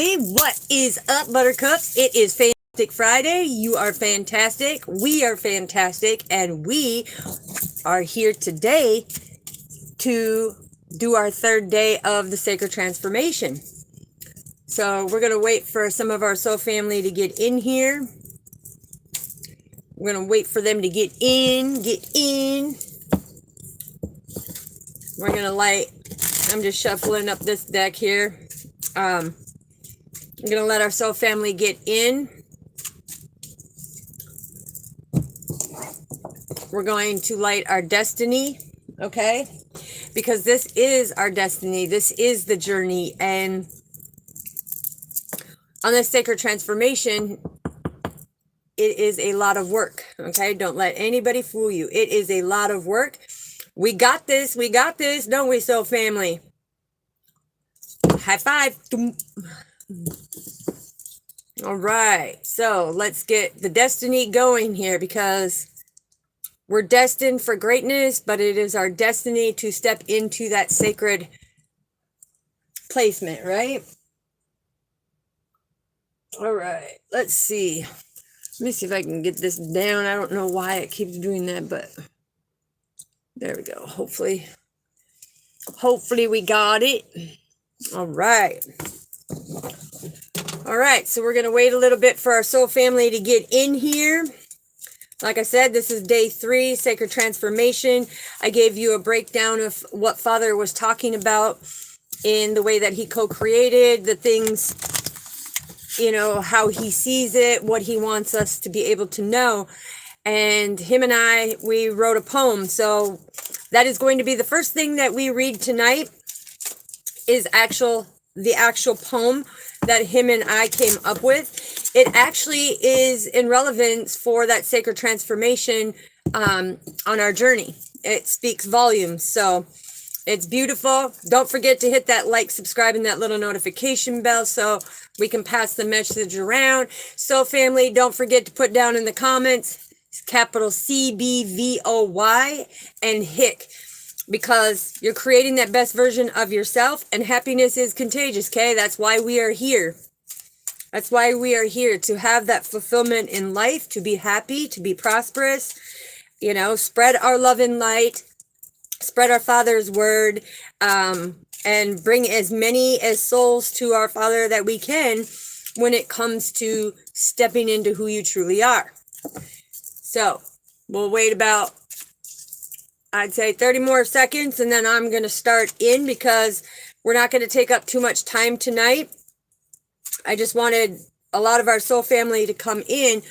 What is up, Buttercups? It is Fantastic Friday. You are fantastic. We are fantastic. And we are here today to do our third day of the Sacred Transformation. So we're going to wait for some of our soul family to get in here. We're going to wait for them to get in. We're going to I'm just shuffling up this deck here. I'm going to let our soul family get in. We're going to light our destiny, okay? Because this is our destiny. This is the journey. And on this sacred transformation, it is a lot of work, okay? Don't let anybody fool you. It is a lot of work. We got this, don't we, soul family? High five. All right, so let's get the destiny going here, because we're destined for greatness, but it is our destiny to step into that sacred placement, right? All right, let's see. Let me see if I can get this down. I don't know why it keeps doing that, but there we go. Hopefully we got it. All right. All right, so we're going to wait a little bit for our soul family to get in here. Like I said, this is day 3, Sacred Transformation. I gave you a breakdown of what Father was talking about in the way that he co-created the things, you know, how he sees it, what he wants us to be able to know. And him and I, we wrote a poem. So that is going to be the first thing that we read tonight, is the actual poem that him and I came up with. It actually is in relevance for that sacred transformation on our journey. It speaks volumes. So it's beautiful. Don't forget to hit that like, subscribe, and that little notification bell so we can pass the message around. So family, don't forget to put down in the comments, capital CBVOY and HICK. Because you're creating that best version of yourself, and happiness is contagious, okay? That's why we are here. That's why we are here, to have that fulfillment in life, to be happy, to be prosperous, you know, spread our love and light, spread our Father's word, and bring as many as souls to our Father that we can when it comes to stepping into who you truly are. So we'll wait about, I'd say 30 more seconds, and then I'm going to start in, because we're not going to take up too much time tonight. I just wanted a lot of our soul family to come in,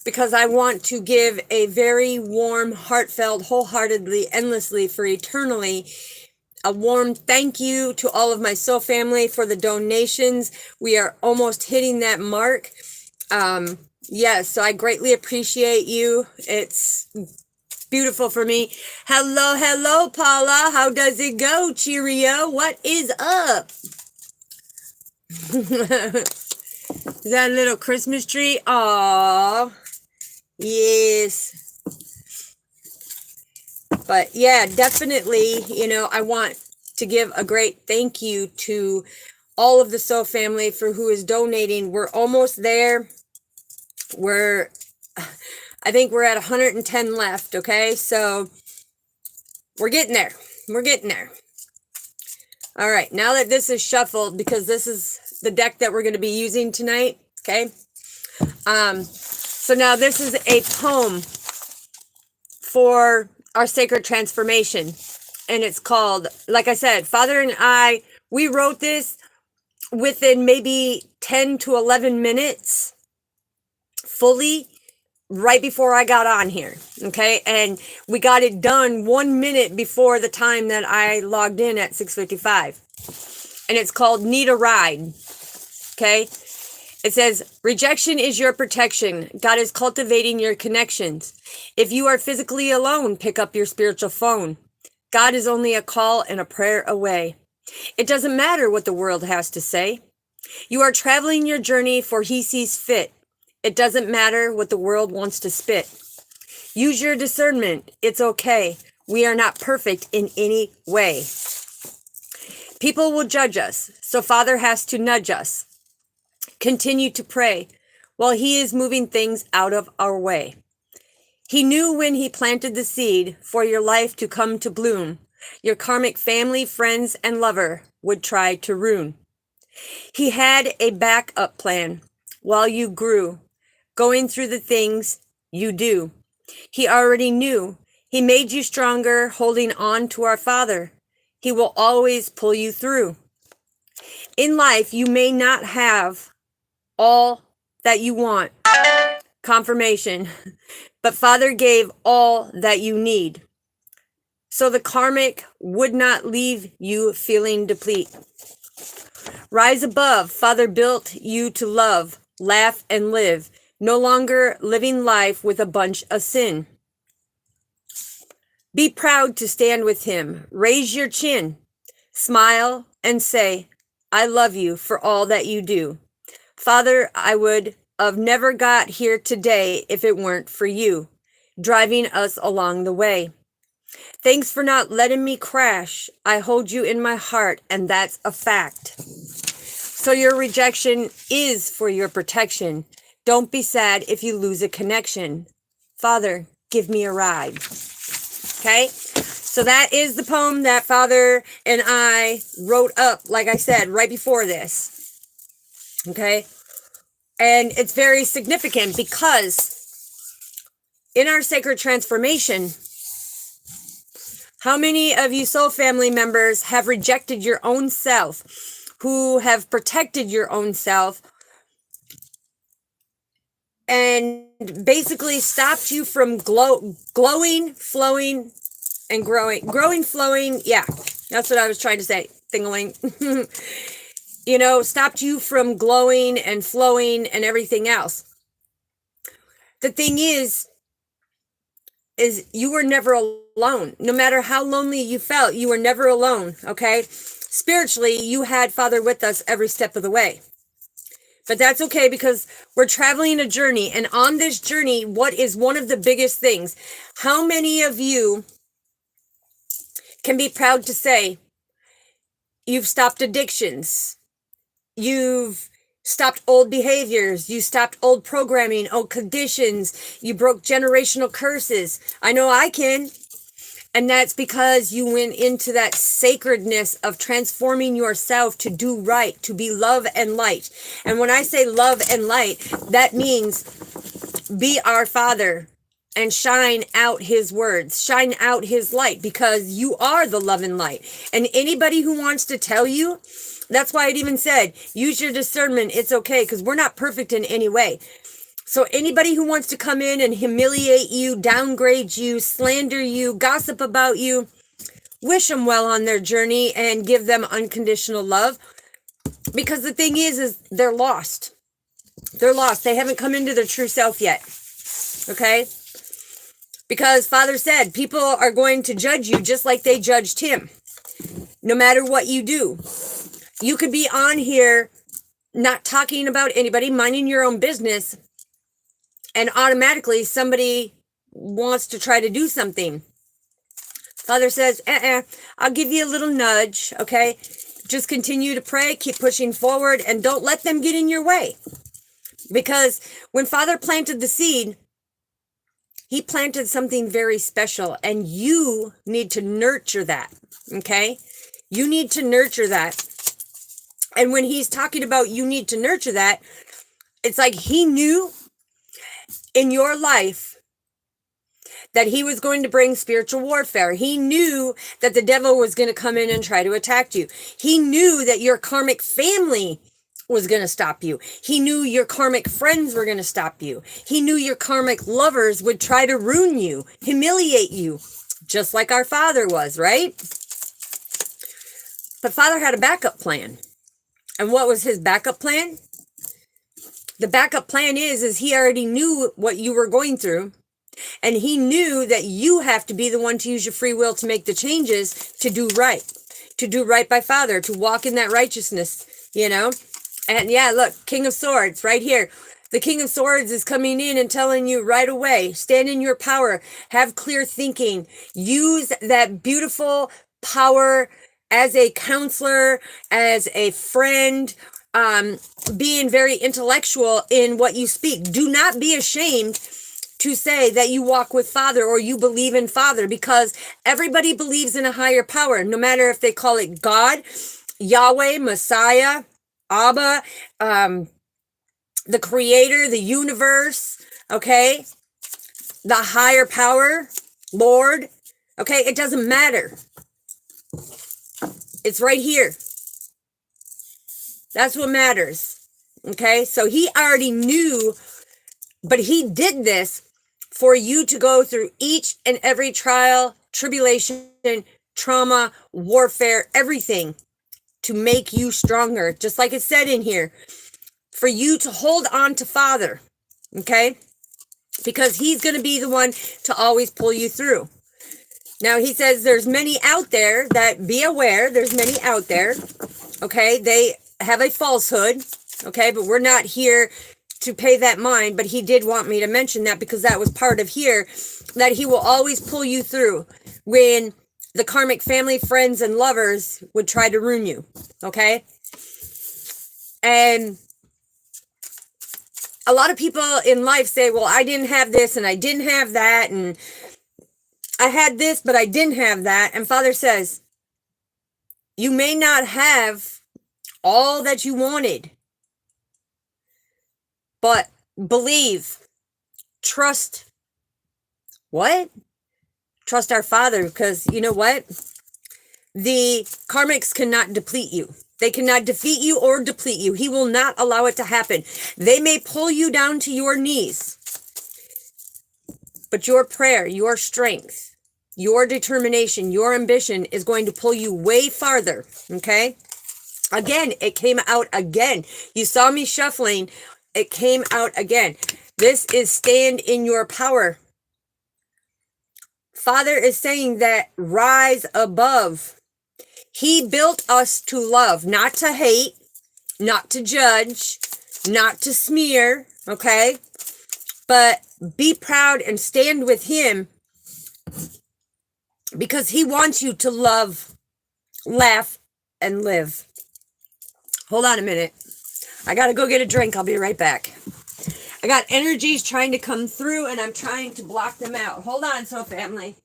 because I want to give a very warm, heartfelt, wholeheartedly, endlessly, for eternally, a warm thank you to all of my soul family for the donations. We are almost hitting that mark. Yes, so I greatly appreciate you. It's beautiful for me. Hello, Paula. How does it go? Cheerio. What is up? Is that a little Christmas tree? Aww. Yes. But yeah, definitely, you know, I want to give a great thank you to all of the soul family for who is donating. We're almost there. I think we're at 110 left, okay? So we're getting there. All right, now that this is shuffled, because this is the deck that we're going to be using tonight, okay? So now this is a poem for our sacred transformation, and it's called, like I said, Father and I, we wrote this within maybe 10 to 11 minutes fully, right before I got on here, okay? And we got it done 1 minute before the time that I logged in at 6:55. And it's called Need a Ride, okay? It says, rejection is your protection. God is cultivating your connections. If you are physically alone, pick up your spiritual phone. God is only a call and a prayer away. It doesn't matter what the world has to say. You are traveling your journey for He sees fit. It doesn't matter what the world wants to spit. Use your discernment. It's okay. We are not perfect in any way. People will judge us, so Father has to nudge us. Continue to pray while he is moving things out of our way. He knew when he planted the seed for your life to come to bloom, your karmic family, friends, and lover would try to ruin. He had a backup plan while you grew, going through the things you do. He already knew. He made you stronger, holding on to our Father. He will always pull you through. In life, you may not have all that you want. Confirmation. But Father gave all that you need. So the karmic would not leave you feeling depleted. Rise above. Father built you to love, laugh, and live. No longer living life with a bunch of sin. Be proud to stand with him. Raise your chin. Smile and say, I love you for all that you do. Father, I would have never got here today if it weren't for you, driving us along the way. Thanks for not letting me crash. I hold you in my heart, and that's a fact. So your rejection is for your protection. Don't be sad if you lose a connection. Father, give me a ride. Okay? So that is the poem that Father and I wrote up, like I said, right before this. Okay? And it's very significant because in our sacred transformation, how many of you soul family members have rejected your own self, who have protected your own self, and basically stopped you from glowing, flowing, and growing? Growing, flowing, yeah, that's what I was trying to say, thingling. You know, stopped you from glowing and flowing and everything else. The thing is you were never alone. No matter how lonely you felt, you were never alone, okay? Spiritually, you had Father with us every step of the way. But that's okay because we're traveling a journey. And on this journey, what is one of the biggest things? How many of you can be proud to say you've stopped addictions? You've stopped old behaviors. You stopped old programming, old conditions. You broke generational curses. I know I can. And that's because you went into that sacredness of transforming yourself to do right, to be love and light. And when I say love and light, that means be our Father and shine out his words, shine out his light, because you are the love and light. And anybody who wants to tell you, that's why it even said, use your discernment. It's okay, because we're not perfect in any way. So anybody who wants to come in and humiliate you, downgrade you, slander you, gossip about you, wish them well on their journey and give them unconditional love. Because the thing is they're lost. They're lost. They haven't come into their true self yet. Okay? Because Father said people are going to judge you just like they judged him. No matter what you do. You could be on here not talking about anybody, minding your own business, and automatically somebody wants to try to do something. Father says, I'll give you a little nudge, okay? Just continue to pray, keep pushing forward, and don't let them get in your way. Because when Father planted the seed, he planted something very special, and you need to nurture that, okay? You need to nurture that. And when he's talking about you need to nurture that, it's like he knew in your life that he was going to bring spiritual warfare. He knew that the devil was going to come in and try to attack you. He knew that your karmic family was going to stop you. He knew your karmic friends were going to stop you. He knew your karmic lovers would try to ruin you, humiliate you, just like our Father was, right? But Father had a backup plan. And what was his backup plan? The backup plan is he already knew what you were going through. And he knew that you have to be the one to use your free will to make the changes to do right by Father, to walk in that righteousness, you know? And yeah, look, King of Swords right here. The King of Swords is coming in and telling you right away, stand in your power, have clear thinking, use that beautiful power as a counselor, as a friend, being very intellectual in what you speak. Do not be ashamed to say that you walk with Father or you believe in Father, because everybody believes in a higher power, no matter if they call it God, Yahweh, Messiah, Abba, the Creator, the universe, okay? The higher power, Lord, okay? It doesn't matter. It's right here. That's what matters, okay? So he already knew, but he did this for you to go through each and every trial, tribulation, trauma, warfare, everything to make you stronger. Just like it said in here, for you to hold on to Father, okay? Because he's going to be the one to always pull you through. Now, he says there's many out there that, be aware, there's many out there, okay? They have a falsehood, okay? But we're not here to pay that mind, but he did want me to mention that because that was part of here, that he will always pull you through when the karmic family, friends, and lovers would try to ruin you, okay? And a lot of people in life say, well, I didn't have this and I didn't have that, and I had this, but I didn't have that. And Father says, you may not have all that you wanted, but believe, trust. What? Trust our Father, because you know what? The karmics cannot deplete you. They cannot defeat you or deplete you. He will not allow it to happen. They may pull you down to your knees, but your prayer, your strength, your determination, your ambition is going to pull you way farther, okay? Again, it came out again. You saw me shuffling. It came out again. This is stand in your power. Father is saying that rise above. He built us to love, not to hate, not to judge, not to smear, okay? But be proud and stand with him, because he wants you to love, laugh, and live. Hold on a minute. I got to go get a drink. I'll be right back. I got energies trying to come through, and I'm trying to block them out. Hold on, Soul Family.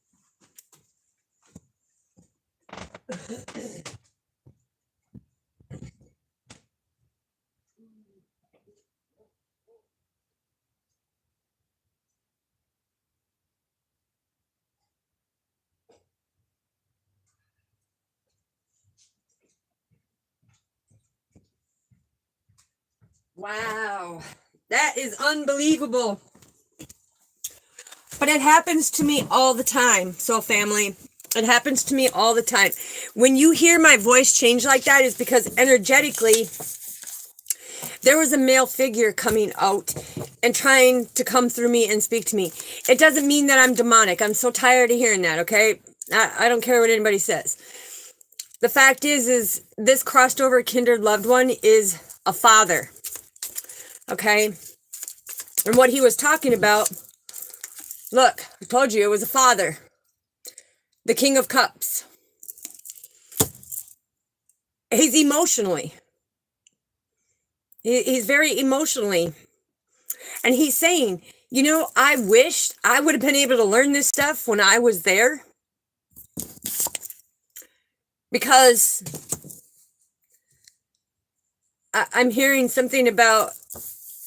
Wow, that is unbelievable. But it happens to me all the time, Soul Family. It happens to me all the time. When you hear my voice change like that, is because energetically, there was a male figure coming out and trying to come through me and speak to me. It doesn't mean that I'm demonic. I'm so tired of hearing that, okay? I don't care what anybody says. The fact is this crossed over kindred loved one is a father, okay? And what he was talking about, look, I told you it was a father. The King of Cups. He's emotionally. He's very emotionally. And he's saying, you know, I wished I would have been able to learn this stuff when I was there. Because I'm hearing something about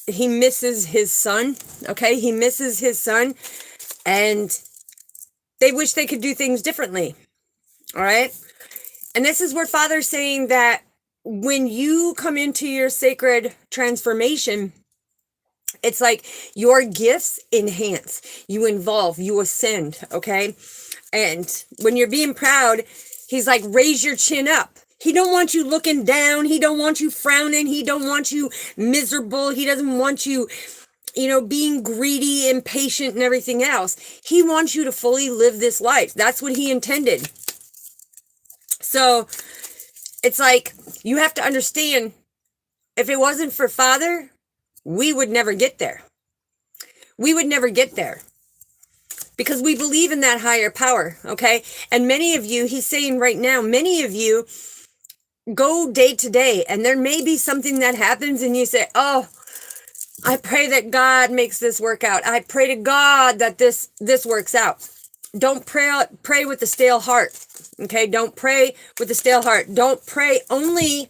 he misses his son. Okay, he misses his son. And they wish they could do things differently. All right. And this is where Father's saying that when you come into your sacred transformation, it's like your gifts enhance, you involve, you ascend. Okay. And when you're being proud, he's like, raise your chin up. He don't want you looking down. He don't want you frowning. He don't want you miserable. He doesn't want you, you know, being greedy, impatient, and everything else. He wants you to fully live this life. That's what he intended. So it's like, you have to understand, if it wasn't for Father, we would never get there. We would never get there. Because we believe in that higher power, okay? And many of you, he's saying right now, many of you go day to day, and there may be something that happens and you say, oh, I pray that God makes this work out. I pray to God that this works out. Don't pray with a stale heart. Okay, don't pray with a stale heart. Don't pray only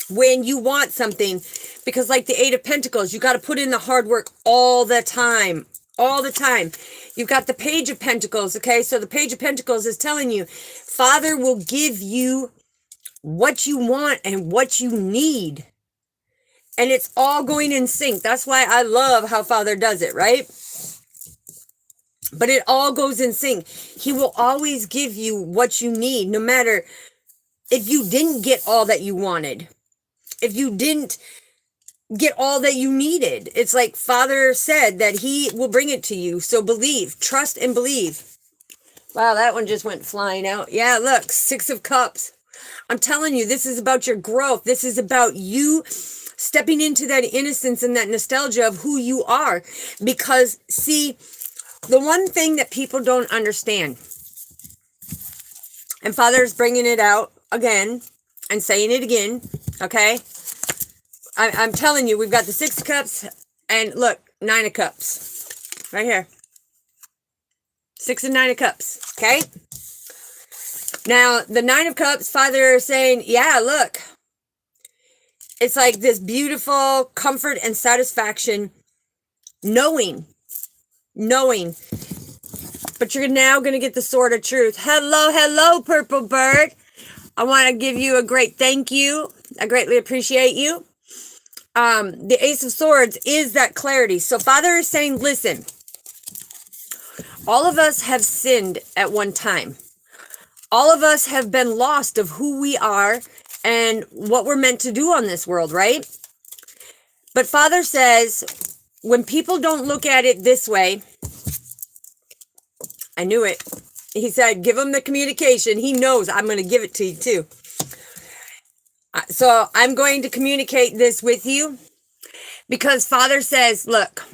when you want something, because like the Eight of Pentacles, you got to put in the hard work all the time. All the time. You've got the Page of Pentacles. Okay, so the Page of Pentacles is telling you, Father will give you what you want and what you need. And it's all going in sync. That's why I love how Father does it, right? But it all goes in sync. He will always give you what you need, no matter if you didn't get all that you wanted. If you didn't get all that you needed. It's like Father said that he will bring it to you. So believe, trust and believe. Wow, that one just went flying out. Yeah, look, Six of Cups. I'm telling you, this is about your growth. This is about you stepping into that innocence and that nostalgia of who you are. Because, see, the one thing that people don't understand, and Father's bringing it out again and saying it again, okay? I'm telling you, we've got the Six of Cups, and look, Nine of Cups, right here. 6 and 9 of Cups, okay? Now, the 9 of Cups, Father is saying, yeah, look, it's like this beautiful comfort and satisfaction, knowing, but you're now going to get the Sword of Truth. Hello, Purple Bird. I want to give you a great thank you. I greatly appreciate you. The Ace of Swords is that clarity. So Father is saying, listen, all of us have sinned at one time. All of us have been lost of who we are and what we're meant to do on this world, right? But Father says, when people don't look at it this way, I knew it. He said, give him the communication. He knows I'm going to give it to you too. So I'm going to communicate this with you because Father says, look,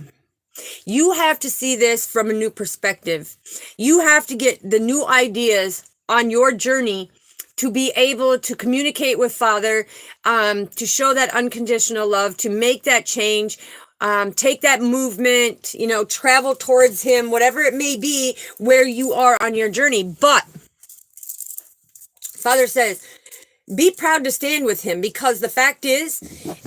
you have to see this from a new perspective. You have to get the new ideas on your journey to be able to communicate with Father, to show that unconditional love, to make that change, take that movement, travel towards him, whatever it may be where you are on your journey. But Father says, be proud to stand with him, because the fact is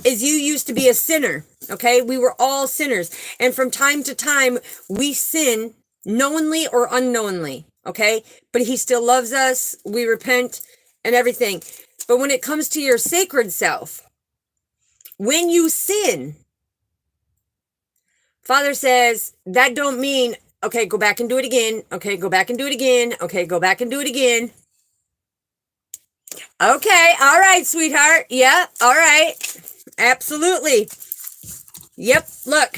you used to be a sinner, okay? We were all sinners. And from time to time, we sin knowingly or unknowingly, okay? But he still loves us. We repent and everything. But when it comes to your sacred self, when you sin, Father says, that don't mean, okay, go back and do it again. Okay, go back and do it again. Okay, go back and do it again. Okay, all right, sweetheart. Yeah, all right. Absolutely. Yep, look.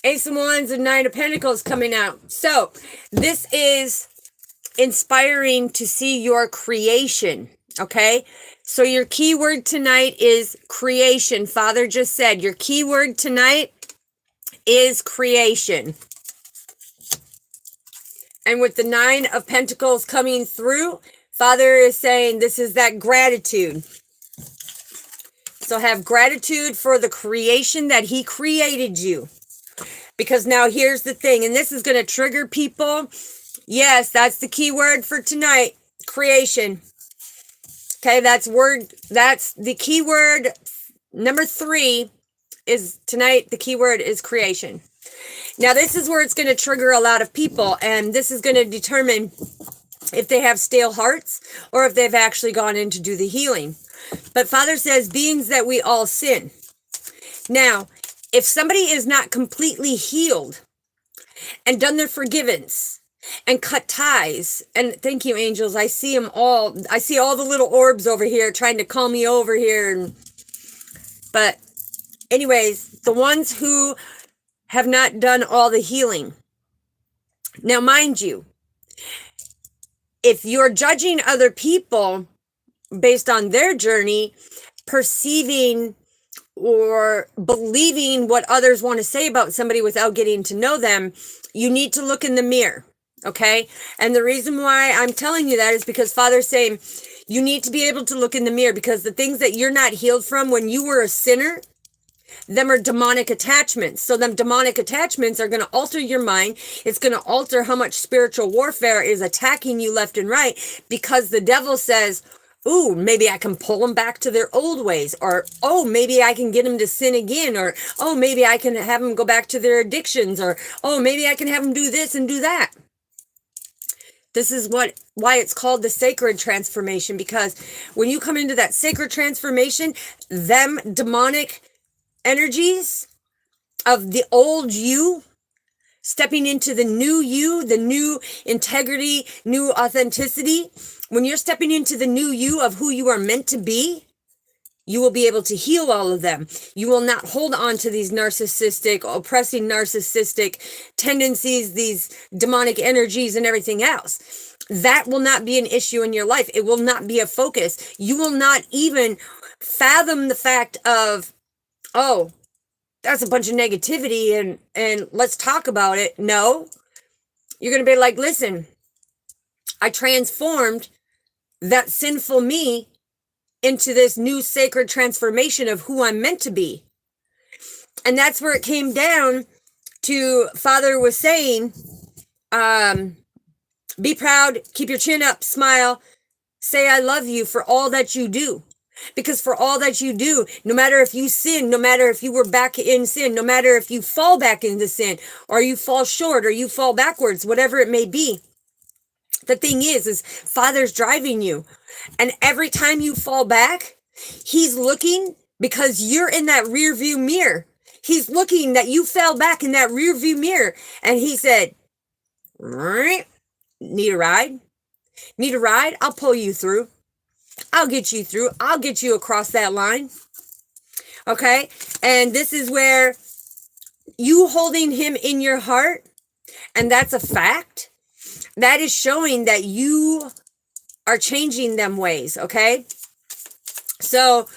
Ace of Wands and 9 of Pentacles coming out. So, this is inspiring to see your creation, okay? So, your key word tonight is creation. Father just said your key word tonight is creation. And with the 9 of Pentacles coming through, Father is saying this is that gratitude. So have gratitude for the creation that he created you. Because now here's the thing, and this is going to trigger people. Yes, that's the key word for tonight, creation. Okay, that's the key word. Number 3 is tonight, the key word is creation. Now this is where it's going to trigger a lot of people, and this is going to determine if they have stale hearts or if they've actually gone in to do the healing. But Father says, beings that we all sin. Now, if somebody is not completely healed and done their forgiveness and cut ties, and thank you, angels, I see them all. I see all the little orbs over here trying to call me over here. But anyways, the ones who have not done all the healing. Now, mind you, if you're judging other people based on their journey, perceiving or believing what others want to say about somebody without getting to know them, you need to look in the mirror, okay? And the reason why I'm telling you that is because Father's saying You need to be able to look in the mirror, because the things that you're not healed from when you were a sinner, them are demonic attachments. So them demonic attachments are going to alter your mind. It's going to alter how much spiritual warfare is attacking you left and right, because the devil says, ooh, maybe I can pull them back to their old ways, or, oh, maybe I can get them to sin again, or, oh, maybe I can have them go back to their addictions, or, oh, maybe I can have them do this and do that. This is why it's called the sacred transformation, because when you come into that sacred transformation, them demonic energies of the old you stepping into the new you, the new integrity, new authenticity. When you're stepping into the new you of who you are meant to be, you will be able to heal all of them. You will not hold on to these narcissistic, oppressing narcissistic tendencies, these demonic energies and everything else. That will not be an issue in your life. It will not be a focus. You will not even fathom the fact of, oh, that's a bunch of negativity and let's talk about it. No, you're going to be like, listen, I transformed that sinful me into this new sacred transformation of who I'm meant to be. And that's where it came down to, Father was saying, be proud, keep your chin up, smile, say I love you for all that you do. Because for all that you do, no matter if you sin, no matter if you were back in sin, no matter if you fall back into sin, or you fall short, or you fall backwards, whatever it may be, the thing is Father's driving you. And every time you fall back, he's looking, because you're in that rear view mirror. He's looking that you fell back in that rear view mirror. And he said, need a ride? Need a ride? I'll pull you through. I'll get you through. I'll get you across that line. Okay? And this is where you holding him in your heart, and that's a fact, that is showing that you are changing them ways, okay? So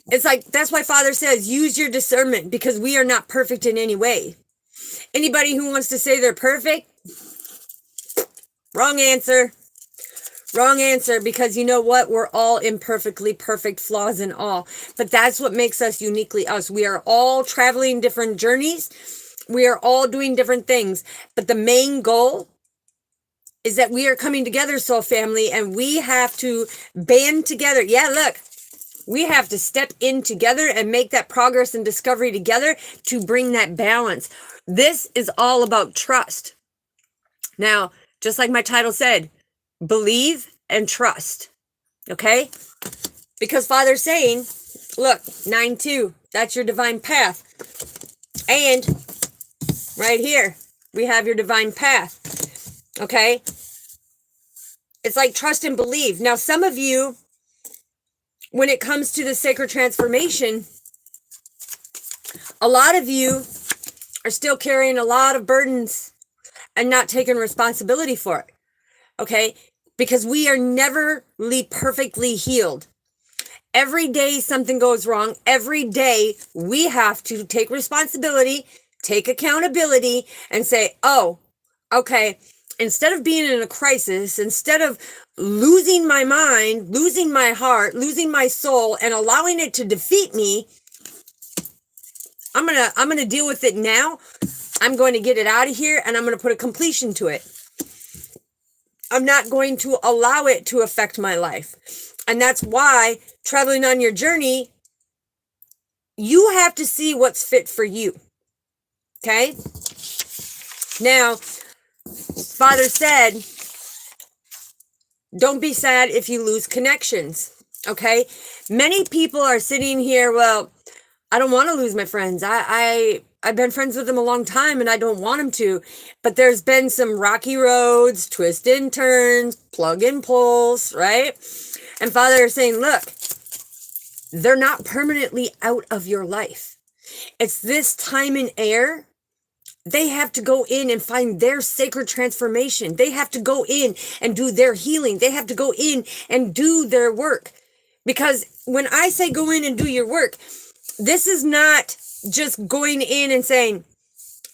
it's like, that's why Father says, use your discernment, because we are not perfect in any way. Anybody who wants to say they're perfect, wrong answer. Wrong answer, because you know what? We're all imperfectly perfect, flaws and all. But that's what makes us uniquely us. We are all traveling different journeys. We are all doing different things. But the main goal is that we are coming together, soul family, and we have to band together. Yeah, look, we have to step in together and make that progress and discovery together to bring that balance. This is all about trust. Now, just like my title said, believe and trust, okay? Because Father's saying, look, 9-2, that's your divine path. And right here, we have your divine path, okay? It's like trust and believe. Now, some of you, when it comes to the sacred transformation, a lot of you are still carrying a lot of burdens and not taking responsibility for it, okay? Because we are never perfectly healed. Every day something goes wrong. Every day we have to take responsibility, take accountability, and say, oh, okay, instead of being in a crisis, instead of losing my mind, losing my heart, losing my soul, and allowing it to defeat me, I'm gonna deal with it now. I'm going to get it out of here, and I'm going to put a completion to it. I'm not going to allow it to affect my life. And that's why, traveling on your journey, you have to see what's fit for you. Okay? Now, Father said, don't be sad if you lose connections. Okay? Many people are sitting here, well, I don't want to lose my friends. I've been friends with them a long time and I don't want them to. But there's been some rocky roads, twists and turns, plug and pulls, right? And Father is saying, look, they're not permanently out of your life. It's this time and air. They have to go in and find their sacred transformation. They have to go in and do their healing. They have to go in and do their work. Because when I say go in and do your work, this is not just going in and saying,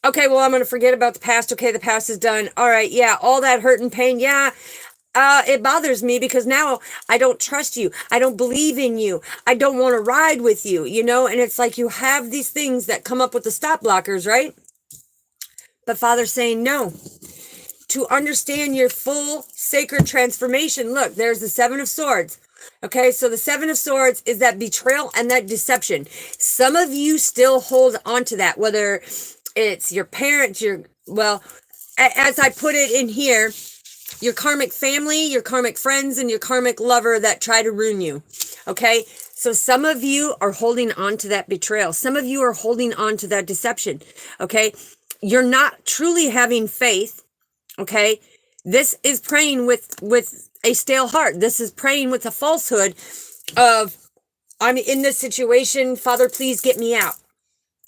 okay, well, I'm going to forget about the past. Okay, the past is done. All right, yeah, all that hurt and pain. Yeah, it bothers me because now I don't trust you. I don't believe in you. I don't want to ride with you, you know? And it's like you have these things that come up with the stop blockers, right? But Father's saying no. To understand your full sacred transformation, look, there's the Seven of Swords. Okay, so the Seven of Swords is that betrayal and that deception. Some of you still hold on to that, whether it's your parents, well, as I put it in here, your karmic family, your karmic friends, and your karmic lover that try to ruin you. Okay, so some of you are holding on to that betrayal. Some of you are holding on to that deception. Okay, you're not truly having faith. Okay, this is praying with a stale heart. This is praying with a falsehood of, I'm in this situation, Father, please get me out.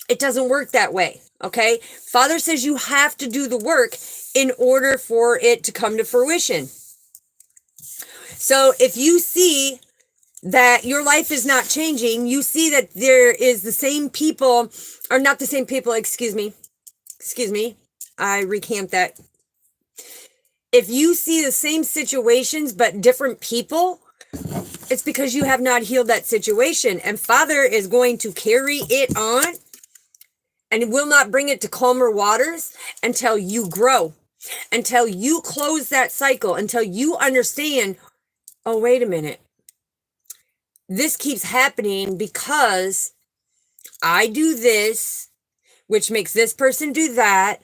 It doesn't work that way. Okay, Father says you have to do the work in order for it to come to fruition. So if you see that your life is not changing, you see that there is the same people, or not the same people, excuse me, I recant that. If you see the same situations but different people, it's because you have not healed that situation. And Father is going to carry it on and will not bring it to calmer waters until you grow, until you close that cycle, until you understand, oh, wait a minute. This keeps happening because I do this, which makes this person do that.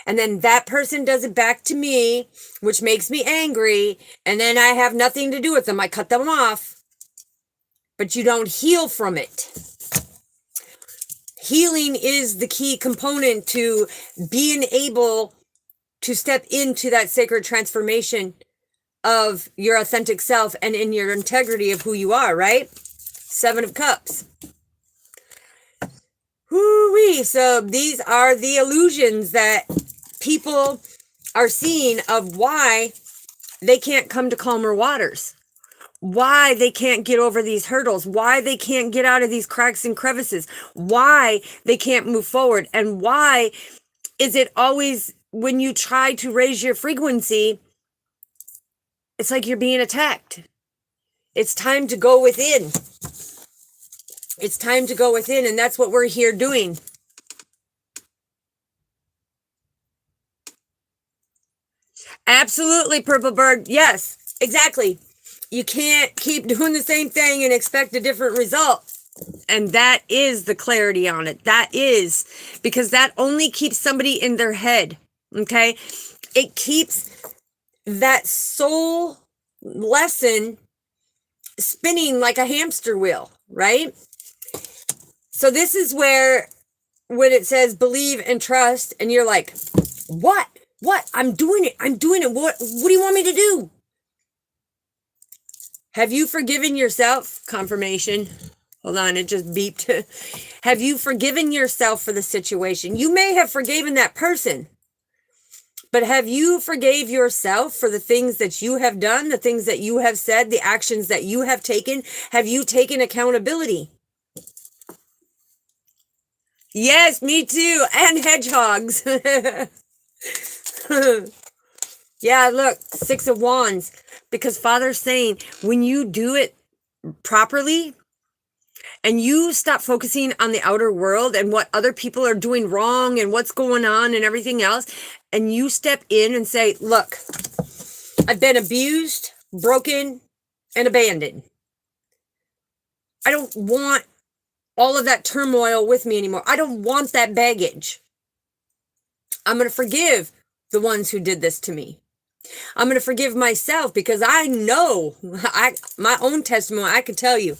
And then that person does it back to me, which makes me angry. And then I have nothing to do with them. I cut them off. But you don't heal from it. Healing is the key component to being able to step into that sacred transformation of your authentic self and in your integrity of who you are, right? Seven of Cups. Woo-wee. So these are the illusions that people are seeing of why they can't come to calmer waters, why they can't get over these hurdles, why they can't get out of these cracks and crevices, why they can't move forward, and why is it always when you try to raise your frequency, it's like you're being attacked. It's time to go within. It's time to go within, and that's what we're here doing. Absolutely, Purple Bird. Yes, exactly. You can't keep doing the same thing and expect a different result. And that is the clarity on it. That is because that only keeps somebody in their head. Okay. It keeps that soul lesson spinning like a hamster wheel, right? So this is where when it says believe and trust, and you're like, what? I'm doing it. What do you want me to do? Have you forgiven yourself? Confirmation. Hold on, it just beeped. Have you forgiven yourself for the situation? You may have forgiven that person, but have you forgave yourself for the things that you have done, the things that you have said, the actions that you have taken? Have you taken accountability? Yes, me too. And hedgehogs. Yeah, look, Six of Wands. Because Father's saying, when you do it properly and you stop focusing on the outer world and what other people are doing wrong and what's going on and everything else, and you step in and say, look, I've been abused, broken, and abandoned. I don't want all of that turmoil with me anymore. I don't want that baggage. I'm going to forgive the ones who did this to me. I'm going to forgive myself because I know my own testimony. I can tell you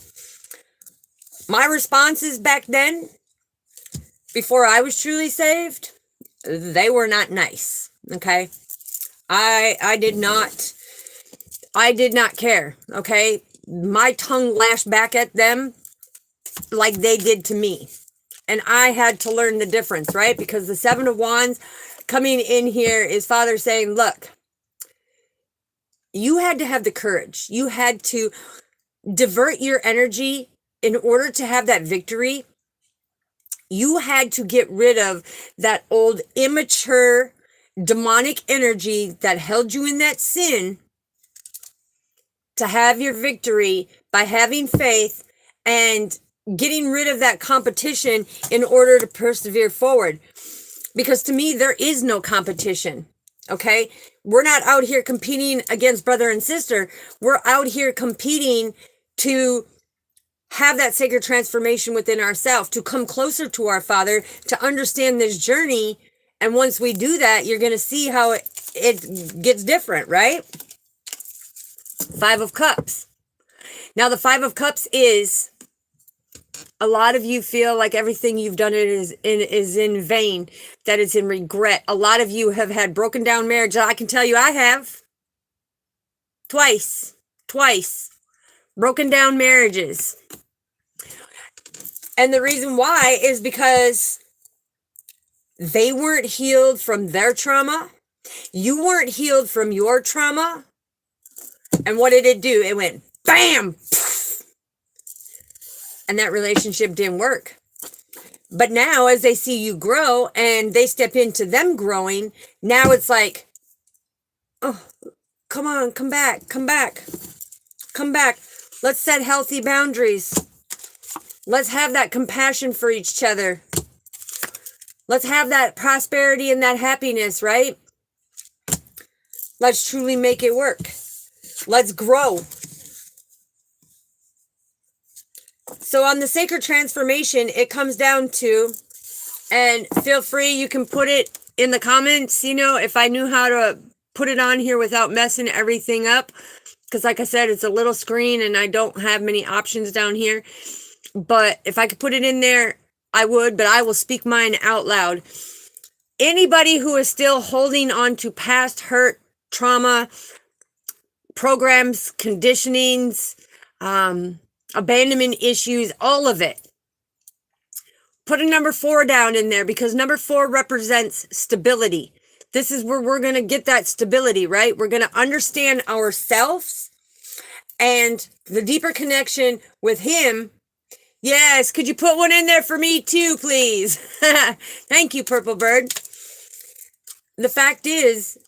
my responses back then, before I was truly saved, they were not nice. Okay. I did not care. Okay. My tongue lashed back at them like they did to me. And I had to learn the difference, right? Because the Seven of Wands coming in here is Father saying, look, you had to have the courage. You had to divert your energy in order to have that victory. You had to get rid of that old immature demonic energy that held you in that sin. to have your victory by having faith and getting rid of that competition in order to persevere forward. Because to me, there is no competition. Okay? We're not out here competing against brother and sister. We're out here competing to have that sacred transformation within ourselves, to come closer to our Father, to understand this journey. And once we do that, you're going to see how it gets different, right? Five of Cups. Now, the Five of Cups is, a lot of you feel like everything you've done is in vain, that it's in regret. A lot of you have had broken down marriage. I can tell you I have. Twice. Broken down marriages. And the reason why is because they weren't healed from their trauma. You weren't healed from your trauma. And what did it do? It went bam! And that relationship didn't work. But now, as they see you grow and they step into them growing, now it's like, oh, come on, come back. Let's set healthy boundaries. Let's have that compassion for each other. Let's have that prosperity and that happiness, right? Let's truly make it work. Let's grow. So on the sacred transformation, it comes down to, and feel free, you can put it in the comments, if I knew how to put it on here without messing everything up. Because like I said, it's a little screen and I don't have many options down here. But if I could put it in there, I would, but I will speak mine out loud. Anybody who is still holding on to past hurt, trauma, programs, conditionings, abandonment issues, all of it. Put a number 4 down in there, because number 4 represents stability. This is where we're going to get that stability, right? We're going to understand ourselves and the deeper connection with Him. Yes, could you put one in there for me too, please? Thank you, Purple Bird. The fact is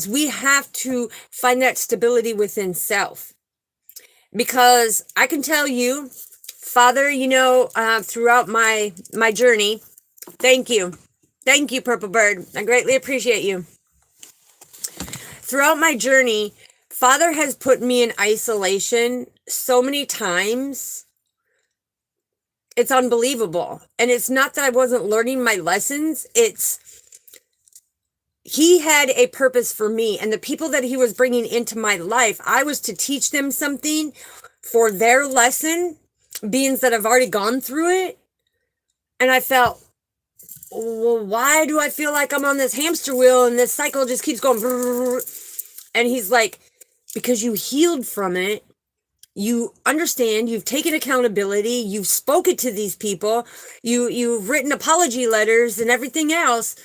we have to find that stability within self. Because I can tell you, Father, throughout my journey, thank you. Thank you, Purple Bird. I greatly appreciate you. Throughout my journey, Father has put me in isolation so many times. It's unbelievable. And it's not that I wasn't learning my lessons. He had a purpose for me, and the people that He was bringing into my life, I was to teach them something for their lesson, beings that have already gone through it. And I felt, well, why do I feel like I'm on this hamster wheel and this cycle just keeps going? And He's like, because you healed from it. You understand, you've taken accountability, you've spoken to these people, you've written apology letters and everything else,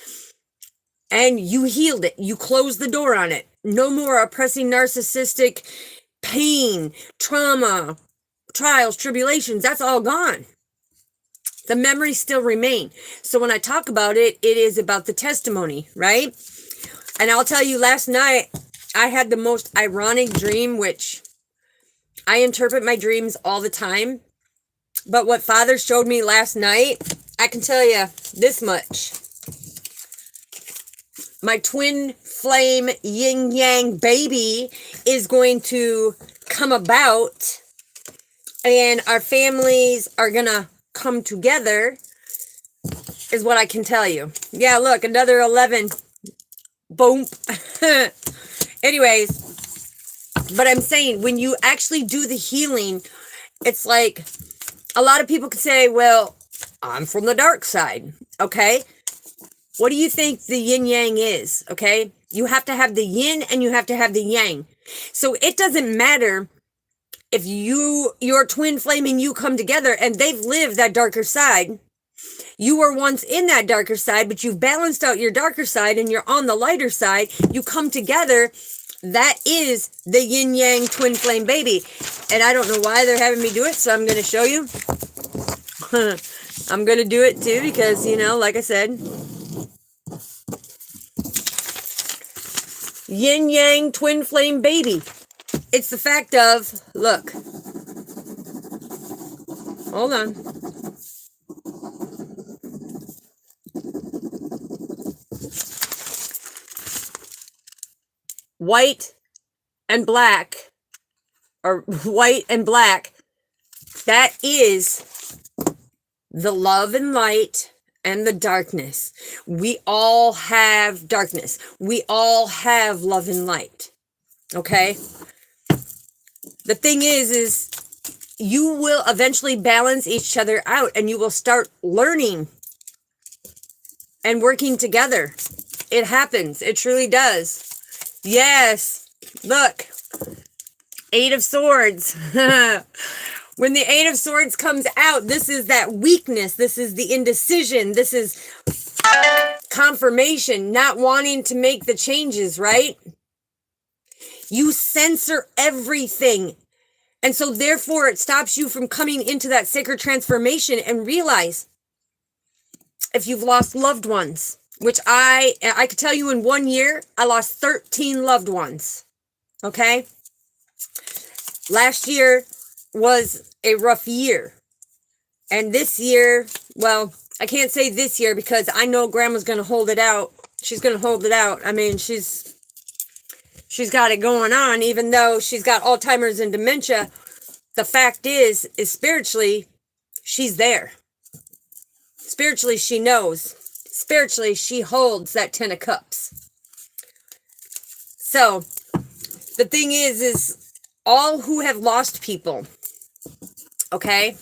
and you healed it. You closed the door on it. No more oppressing narcissistic pain, trauma, trials, tribulations. That's all gone. The memories still remain. So when I talk about it, it is about the testimony, right? And I'll tell you, last night, I had the most ironic dream, which I interpret my dreams all the time. But what Father showed me last night, I can tell you this much. My twin flame yin yang baby is going to come about, and our families are going to come together, is what I can tell you. Yeah, look, another 11. Boom. Anyways, but I'm saying, when you actually do the healing, it's like, a lot of people could say, well, I'm from the dark side. Okay. What do you think the yin yang is? Okay. You have to have the yin and you have to have the yang. So it doesn't matter if your twin flame and you come together and they've lived that darker side. You were once in that darker side, but you've balanced out your darker side and you're on the lighter side. You come together. That is the yin yang twin flame baby. And I don't know why they're having me do it, so I'm going to show you. I'm going to do it too because, like I said, yin yang twin flame baby. It's the fact of, look, hold on. White and black, or white and black, that is the love and light and the darkness. We all have darkness. We all have love and light. Okay? The thing is you will eventually balance each other out, and you will start learning and working together. It happens. It truly does. Yes. Look. 8 of Swords. When the 8 of Swords comes out, this is that weakness. This is the indecision. This is confirmation, not wanting to make the changes, right? You censor everything. And so therefore it stops you from coming into that sacred transformation and realize if you've lost loved ones, which I could tell you in 1 year, I lost 13 loved ones. Okay? Last year was a rough year. And this year, well, I can't say this year because I know Grandma's going to hold it out. She's going to hold it out. I mean, she's got it going on, even though she's got Alzheimer's and dementia. The fact is spiritually, she's there. Spiritually, she knows. Spiritually, she holds that 10 of Cups. So, the thing is all who have lost people, okay?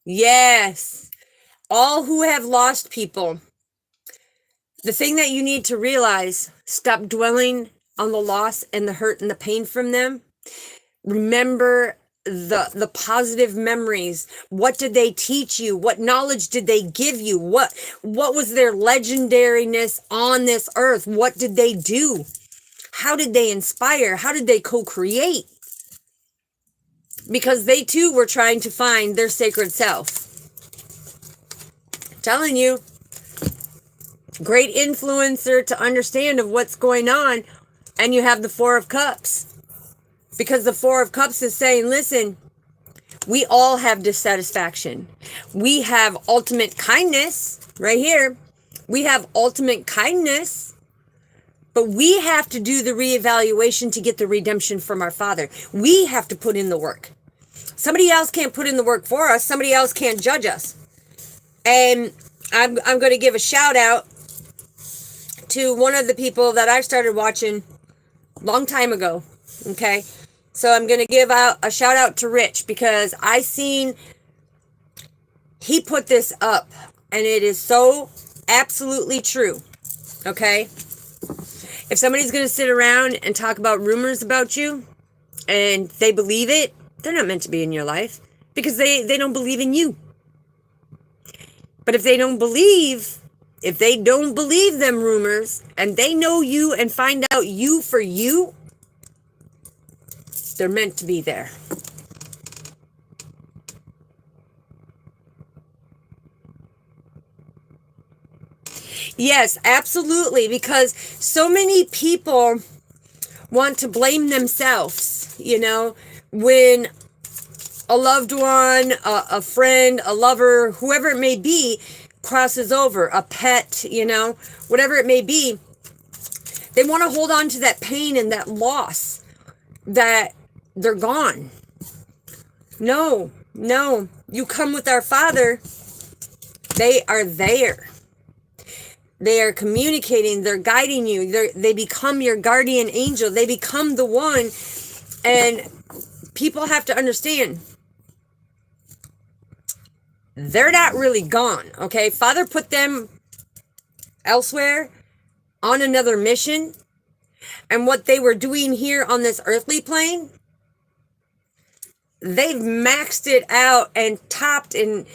Yes. All who have lost people. The thing that you need to realize, stop dwelling on the loss and the hurt and the pain from them. Remember the positive memories. What did they teach you? What knowledge did they give you? What was their legendariness on this earth? What did they do? How did they inspire? How did they co-create? Because they too were trying to find their sacred self. I'm telling you, great influencer to understand of what's going on. And you have the 4 of Cups. Because the 4 of Cups is saying, listen, we all have dissatisfaction. We have ultimate kindness right here. We have ultimate kindness. But we have to do the reevaluation to get the redemption from our Father. We have to put in the work. Somebody else can't put in the work for us. Somebody else can't judge us. And I'm going to give a shout out to one of the people that I started watching a long time ago. Okay. So I'm going to give out a shout out to Rich because I seen he put this up and it is so absolutely true. Okay. If somebody's going to sit around and talk about rumors about you and they believe it, they're not meant to be in your life because they don't believe in you. But if they don't believe them rumors and they know you and find out you for you, they're meant to be there. Yes, absolutely. Because so many people want to blame themselves, you know, when a loved one, a friend, a lover, whoever it may be, crosses over, a pet, you know, whatever it may be. They want to hold on to that pain and that loss that they're gone. No. You come with our Father. They are there. They are communicating. They're guiding you. They become your guardian angel. They become the one. And people have to understand, they're not really gone. Okay. Father put them elsewhere on another mission. And what they were doing here on this earthly plane, they've maxed it out and topped and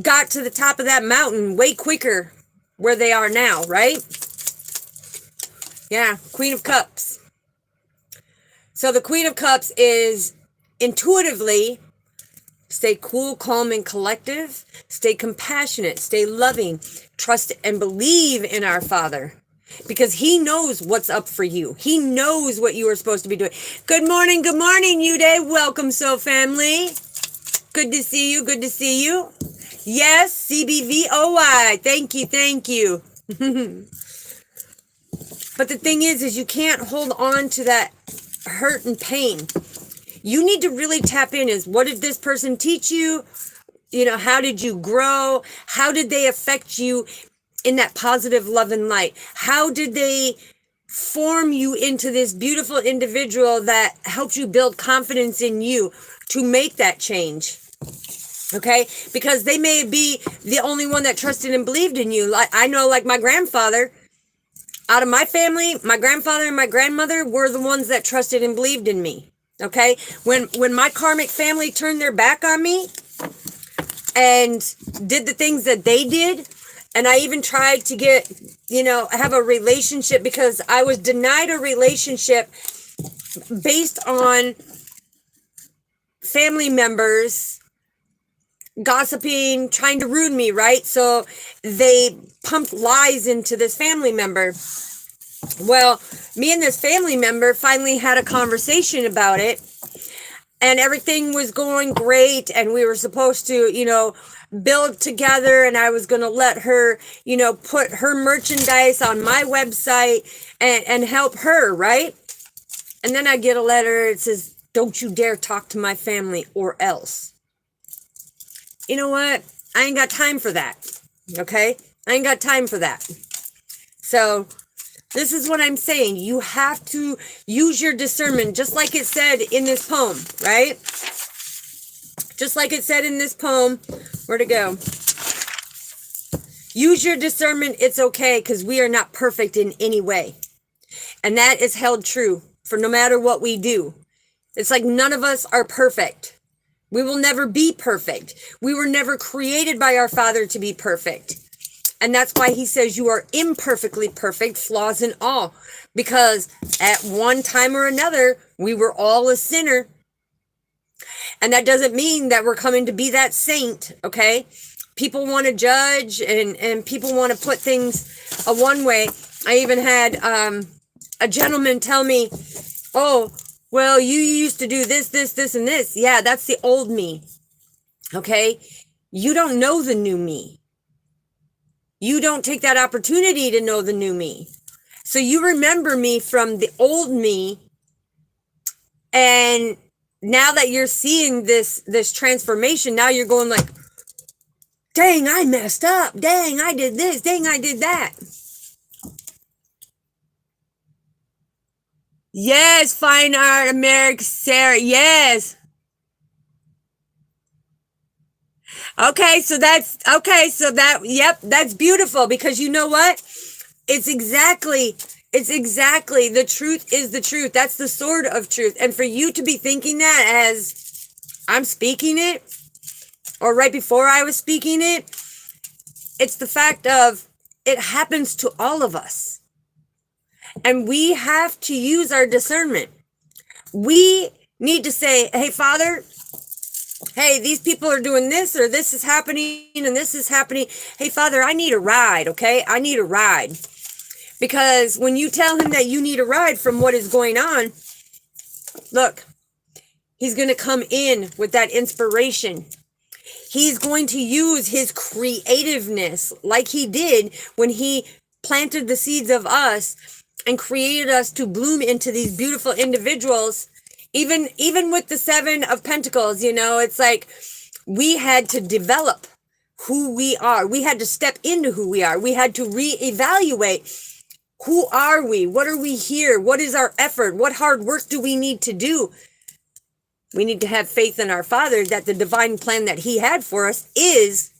got to the top of that mountain way quicker where they are now, right? Yeah, Queen of Cups. So the Queen of Cups is intuitively stay cool, calm, and collective. Stay compassionate. Stay loving. Trust and believe in our Father. because he knows what's up for you. He knows what you are supposed to be doing. Good morning, you day. Welcome, Soul Family. Good to see you. Good to see you. Yes, CBVOY. Thank you. But the thing is you can't hold on to that hurt and pain. You need to really tap in is, what did this person teach you? How did you grow? How did they affect you in that positive love and light? How did they form you into this beautiful individual that helps you build confidence in you to make that change? Okay? Because they may be the only one that trusted and believed in you. Like I know, like my grandfather, out of my family, my grandfather and my grandmother were the ones that trusted and believed in me. Okay? When my karmic family turned their back on me and did the things that they did, and I even tried to get, have a relationship, because I was denied a relationship based on family members gossiping, trying to ruin me, right? So they pumped lies into this family member. Well, me and this family member finally had a conversation about it, and everything was going great, and we were supposed to, build together, and I was going to let her, put her merchandise on my website and help her, right? And then I get a letter. It says, "Don't you dare talk to my family or else." You know what? I ain't got time for that. Okay? I ain't got time for that. So this is what I'm saying. You have to use your discernment, just like it said in this poem, right? Just like it said in this poem. Where'd it go? Use your discernment. It's okay, because we are not perfect in any way. And that is held true for no matter what we do. It's like none of us are perfect. We will never be perfect. We were never created by our Father to be perfect. And that's why he says you are imperfectly perfect, flaws and all. Because at one time or another, we were all a sinner. And that doesn't mean that we're coming to be that saint, okay? People want to judge and people want to put things a one way. I even had a gentleman tell me, "Oh, well, you used to do this, and this." Yeah, that's the old me, okay? You don't know the new me. You don't take that opportunity to know the new me. So you remember me from the old me, and now that you're seeing this transformation, now you're going like, "Dang, I messed up. Dang, I did this. Dang, I did that." Yes, fine art, America, Sarah. Yes. Okay, so yep, that's beautiful, because you know what? It's exactly the truth is the truth. That's the sword of truth. And for you to be thinking that as I'm speaking it, or right before I was speaking it, it's the fact of it happens to all of us. And we have to use our discernment. We need to say, "Hey, Father, hey, these people are doing this, or this is happening, and this is happening. Hey, Father, I need a ride, okay? I need a ride." Because when you tell him that you need a ride from what is going on, look, he's going to come in with that inspiration. He's going to use his creativeness like he did when he planted the seeds of us and created us to bloom into these beautiful individuals. Even with the 7 of Pentacles, it's like we had to develop who we are. We had to step into who we are. We had to reevaluate, who are we? What are we here? What is our effort? What hard work do we need to do? We need to have faith in our Father that the divine plan that he had for us is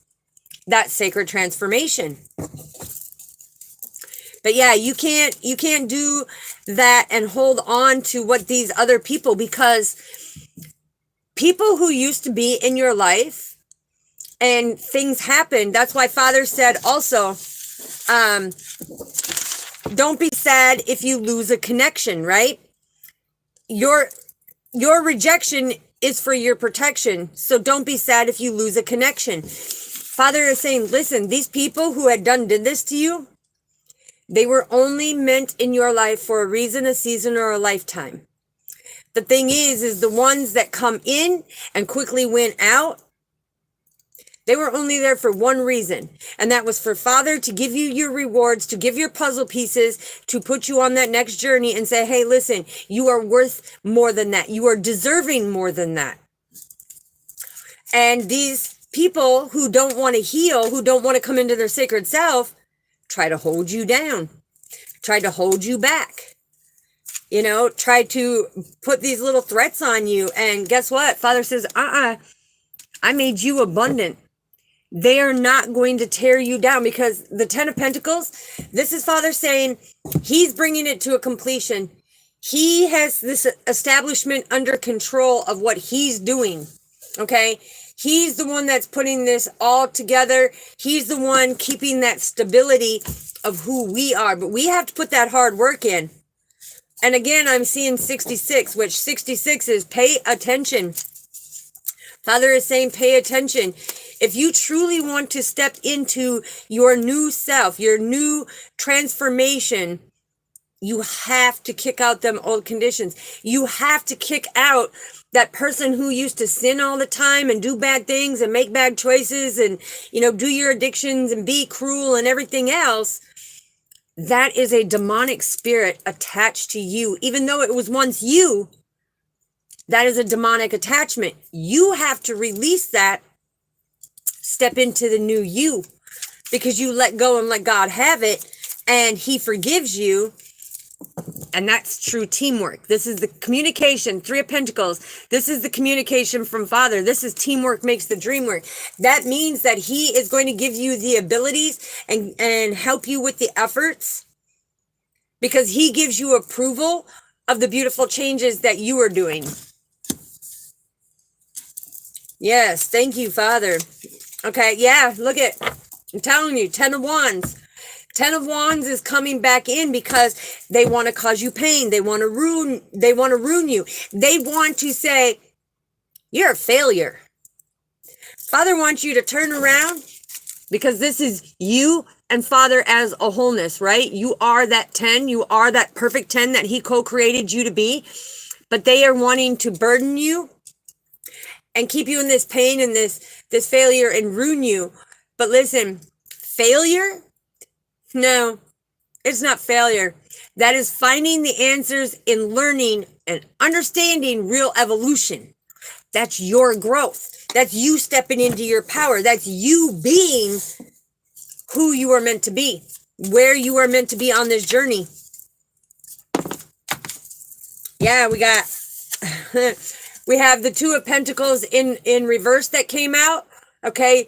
that sacred transformation. But yeah, you can't do that and hold on to what these other people, because people who used to be in your life and things happen. That's why Father said also, don't be sad if you lose a connection, right? Your rejection is for your protection. So don't be sad if you lose a connection. Father is saying, listen, these people who did this to you, They were only meant in your life for a reason, a season, or a lifetime. The thing is the ones that come in and quickly went out, they were only there for one reason, and that was for Father to give you your rewards, to give your puzzle pieces, to put you on that next journey and say, hey, listen, you are worth more than that. You are deserving more than that. And these people who don't want to heal, who don't want to come into their sacred self, try to hold you down, try to hold you back, try to put these little threats on you. And guess what? Father says, I made you abundant. They are not going to tear you down, because the 10 of Pentacles, this is Father saying he's bringing it to a completion. He has this establishment under control of what he's doing. Okay. He's the one that's putting this all together. He's the one keeping that stability of who we are, but we have to put that hard work in. And again, I'm seeing 66, which 66 is pay attention. Father is saying, pay attention. If you truly want to step into your new self, your new transformation, you have to kick out them old conditions. You have to kick out that person who used to sin all the time and do bad things and make bad choices and, do your addictions and be cruel and everything else. That is a demonic spirit attached to you. Even though it was once you, that is a demonic attachment. You have to release that. Step into the new you, because you let go and let God have it, and he forgives you. And that's true teamwork. This is the communication, 3 of Pentacles. This is the communication from Father. This is teamwork makes the dream work. That means that he is going to give you the abilities and help you with the efforts, because he gives you approval of the beautiful changes that you are doing. Yes, thank you, Father. Okay, yeah, look at, I'm telling you, 10 of Wands. 10 of Wands is coming back in because they want to cause you pain. They want to ruin you. They want to say, you're a failure. Father wants you to turn around, because this is you and Father as a wholeness, right? You are that 10. You are that perfect 10 that he co-created you to be. But they are wanting to burden you and keep you in this pain and this failure and ruin you. But listen, failure? No, it's not failure. That is finding the answers in learning and understanding real evolution. That's your growth. That's you stepping into your power. That's you being who you are meant to be, where you are meant to be on this journey. Yeah, we got... We have the 2 of Pentacles in reverse that came out, okay?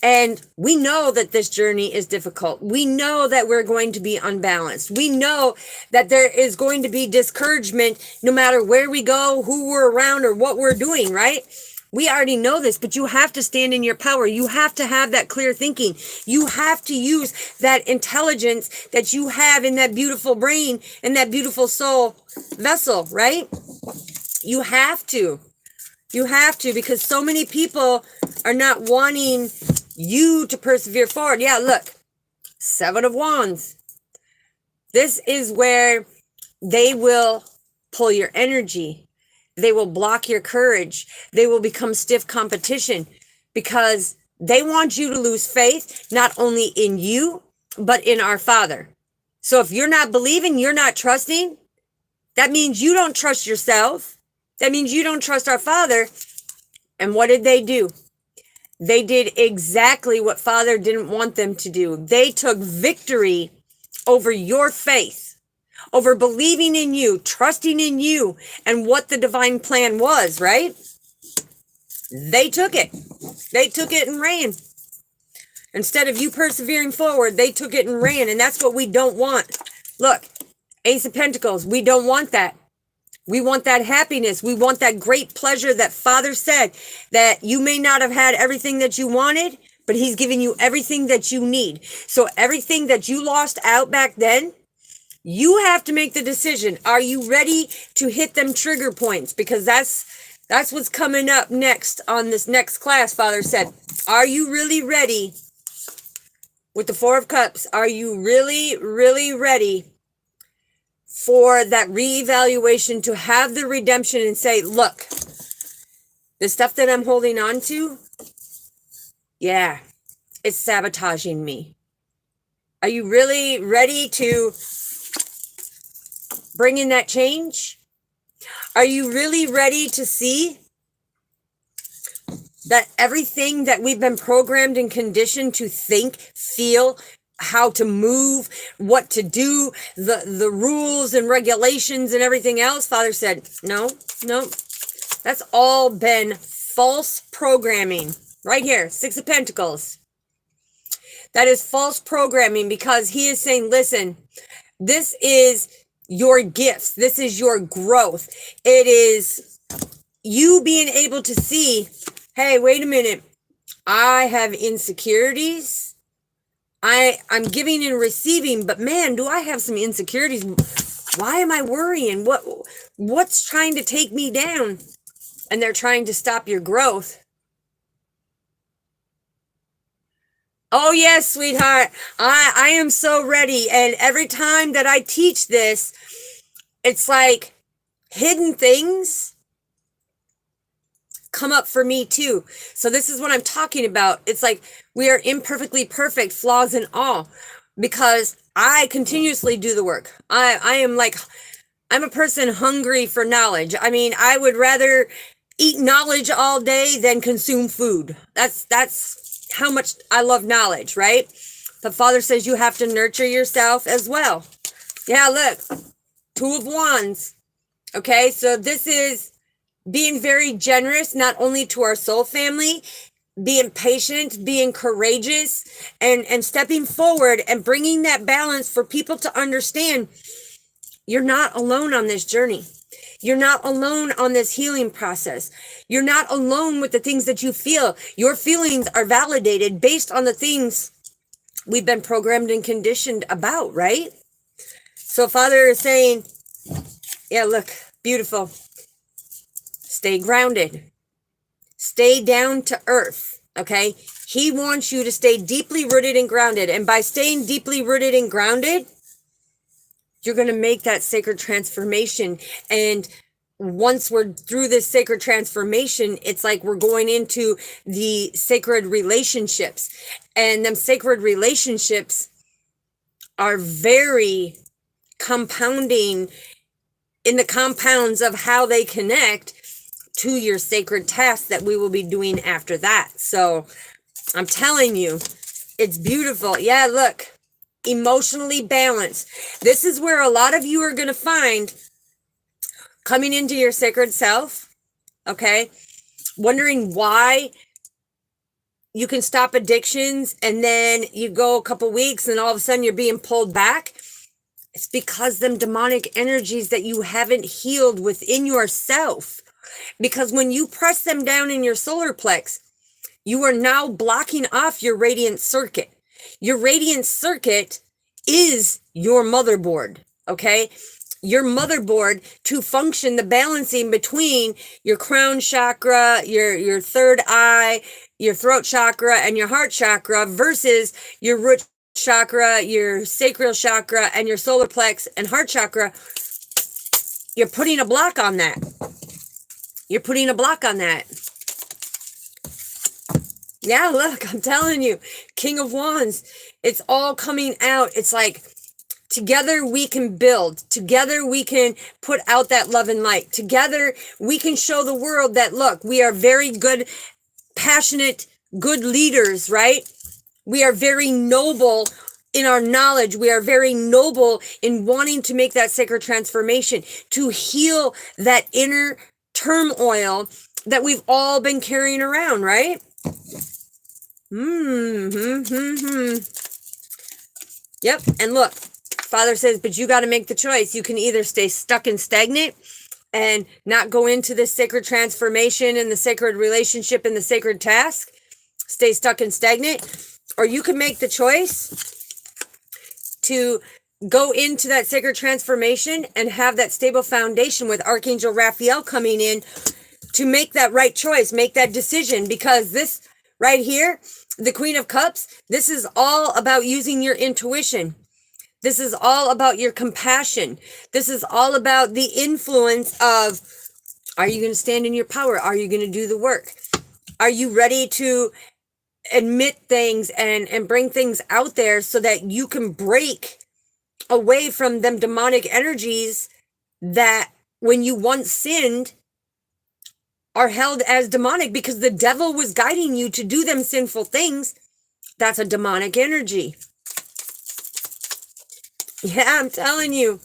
And we know that this journey is difficult. We know that we're going to be unbalanced. We know that there is going to be discouragement no matter where we go, who we're around, or what we're doing, right? We already know this, but you have to stand in your power. You have to have that clear thinking. You have to use that intelligence that you have in that beautiful brain and that beautiful soul vessel, right? You have to, because so many people are not wanting you to persevere forward. Yeah, look, 7 of Wands. This is where they will pull your energy. They will block your courage. They will become stiff competition, because they want you to lose faith, not only in you, but in our Father. So if you're not believing, you're not trusting, that means you don't trust yourself. That means you don't trust our Father. And what did they do? They did exactly what Father didn't want them to do. They took victory over your faith, over believing in you, trusting in you, and what the divine plan was, right? They took it. They took it and ran. Instead of you persevering forward, they took it and ran. And that's what we don't want. Look, Ace of Pentacles, we don't want that. We want that happiness. We want that great pleasure that Father said, that you may not have had everything that you wanted, but he's giving you everything that you need. So everything that you lost out back then, you have to make the decision. Are you ready to hit them trigger points? Because that's what's coming up next on this next class, Father said. Are you really ready with the Four of Cups, are you really, really ready for that reevaluation, to have the redemption and say, look, the stuff that I'm holding on to, yeah, it's sabotaging me. Are you really ready to bring in that change? Are you really ready to see that everything that we've been programmed and conditioned to think, feel, how to move, what to do, the rules and regulations and everything else, Father said, no, that's all been false programming. Right here, Six of Pentacles. That is false programming, because he is saying, listen, this is your gifts. This is your growth. It is you being able to see, hey, wait a minute. I have insecurities. I'm giving and receiving, but man, do I have some insecurities. Why am I worrying? What's trying to take me down? And they're trying to stop your growth. Oh, yes, sweetheart. I am so ready. And every time that I teach this, it's like hidden things come up for me too. So this is what I'm talking about. It's like we are imperfectly perfect, flaws and all, because I continuously do the work. I'm a person hungry for knowledge. I mean, I would rather eat knowledge all day than consume food. That's how much I love knowledge, right? But Father says you have to nurture yourself as well. Yeah, look, Two of Wands. Okay, so this is being very generous, not only to our soul family, being patient, being courageous, and stepping forward and bringing that balance for people to understand you're not alone on this journey. You're not alone on this healing process. You're not alone with the things that you feel. Your feelings are validated based on the things we've been programmed and conditioned about, right? So Father is saying, yeah, look, beautiful. Stay grounded. Stay down to earth, okay? He wants you to stay deeply rooted and grounded. And by staying deeply rooted and grounded, you're going to make that sacred transformation. And once we're through this sacred transformation, it's like we're going into the sacred relationships. And them sacred relationships are very compounding in the compounds of how they connect to your sacred tasks that we will be doing after that. So I'm telling you, it's beautiful. Yeah, look. Emotionally balanced. This is where a lot of you are going to find coming into your sacred self, okay? Wondering why you can stop addictions and then you go a couple weeks and all of a sudden you're being pulled back. It's because them demonic energies that you haven't healed within yourself. Because when you press them down in your solar plex, you are now blocking off your radiant circuit. Your radiant circuit is your motherboard, okay? Your motherboard to function, the balancing between your crown chakra, your third eye, your throat chakra, and your heart chakra versus your root chakra, your sacral chakra, and your solar plex and heart chakra. You're putting a block on that. You're putting a block on that. Yeah, look, I'm telling you, King of Wands, it's all coming out. It's like together we can build. Together we can put out that love and light. Together we can show the world that, look, we are very good, passionate, good leaders, right? We are very noble in our knowledge. We are very noble in wanting to make that sacred transformation, to heal that inner turmoil that we've all been carrying around, right? Yep. And look, Father says, but you got to make the choice. You can either stay stuck and stagnant and not go into this sacred transformation and the sacred relationship and the sacred task, stay stuck and stagnant, or you can make the choice to go into that sacred transformation and have that stable foundation with Archangel Raphael coming in to make that right choice, make that decision, because this right here The Queen of Cups, this is all about using your intuition. This is all about your compassion. This is all about the influence of, are you going to stand in your power? Are you going to do the work? Are you ready to admit things and bring things out there so that you can break away from them demonic energies that when you once sinned are held as demonic because the devil was guiding you to do them sinful things? That's a demonic energy. Yeah, I'm telling you.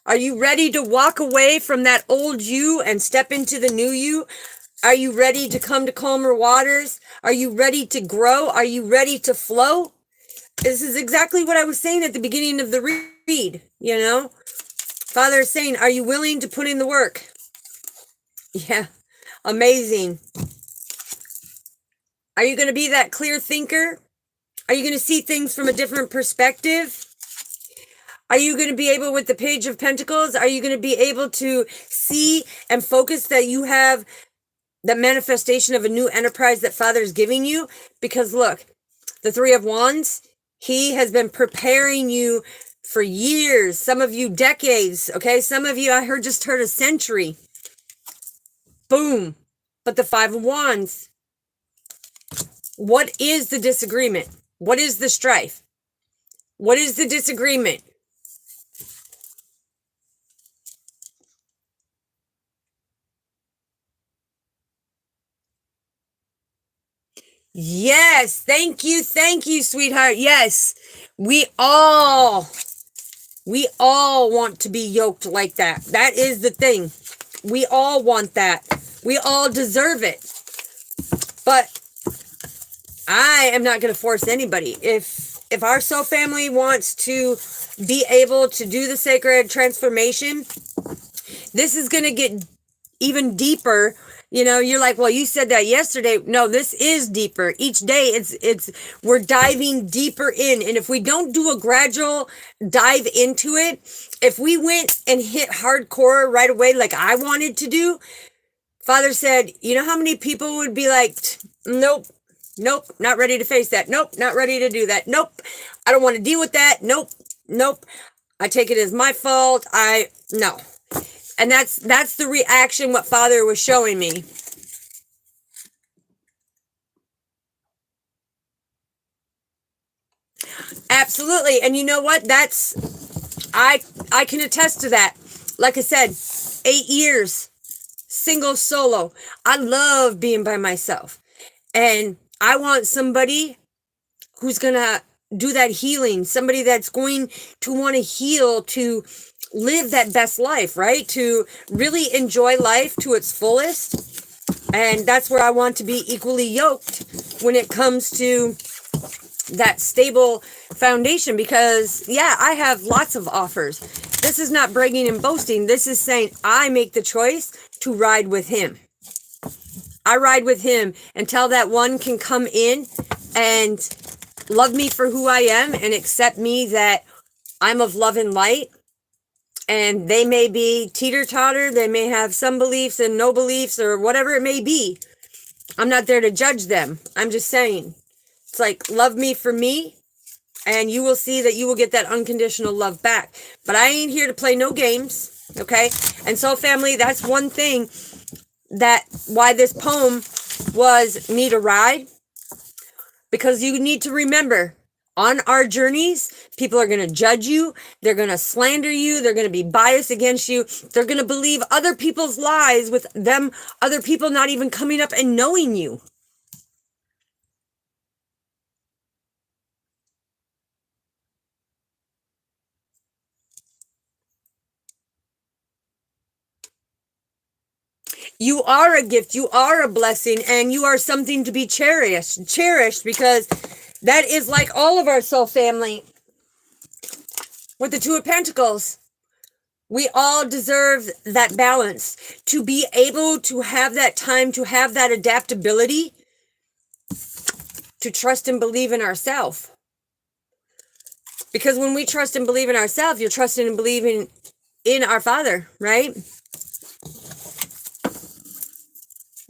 Are you ready to walk away from that old you and step into the new you? Are you ready to come to calmer waters? Are you ready to grow? Are you ready to flow? This is exactly what I was saying at the beginning of the read, you know? Father is saying, are you willing to put in the work? Yeah, amazing. Are you going to be that clear thinker? Are you going to see things from a different perspective? Are you going to be able, with the Page of Pentacles, are you going to be able to see and focus that you have the manifestation of a new enterprise that Father is giving you? Because look, the Three of Wands, he has been preparing you for years, some of you decades, okay? Some of you, just heard a century. Boom. But the Five of Wands, what is the disagreement? What is the strife? What is the disagreement? Yes, thank you, sweetheart. Yes, we all want to be yoked like that. That is the thing. We all want that. We all deserve it. But I am not going to force anybody. If our soul family wants to be able to do the sacred transformation, this is going to get even deeper. You know, you're like, well, you said that yesterday. No, this is deeper. Each day we're diving deeper in. And if we don't do a gradual dive into it, if we went and hit hardcore right away, like I wanted to do, Father said, you know how many people would be like, nope, not ready to face that. Nope, not ready to do that. Nope, I don't want to deal with that. Nope. I take it as my fault. No. And that's the reaction what Father was showing me. Absolutely. And you know what? I can attest to that. Like I said, 8 years, single solo. I love being by myself. And I want somebody who's going to do that healing, somebody that's going to want to heal, to live that best life, right? To really enjoy life to its fullest. And that's where I want to be equally yoked when it comes to that stable foundation. Because, yeah, I have lots of offers. This is not bragging and boasting. This is saying I make the choice to ride with him. I ride with him until that one can come in and love me for who I am and accept me, that I'm of love and light. And they may be teeter-totter. They may have some beliefs and no beliefs or whatever it may be. I'm not there to judge them. I'm just saying. It's like, love me for me, and you will see that you will get that unconditional love back. But I ain't here to play no games, okay? And so, family, that's one thing why this poem was me to ride. Because you need to remember, on our journeys, people are going to judge you. They're going to slander you. They're going to be biased against you. They're going to believe other people's lies with them, other people not even coming up and knowing you. You are a gift. You are a blessing, and you are something to be cherished, because that is like all of our soul family. With the Two of Pentacles, we all deserve that balance, to be able to have that time, to have that adaptability, to trust and believe in ourselves. Because when we trust and believe in ourselves, you're trusting and believing in our Father, right?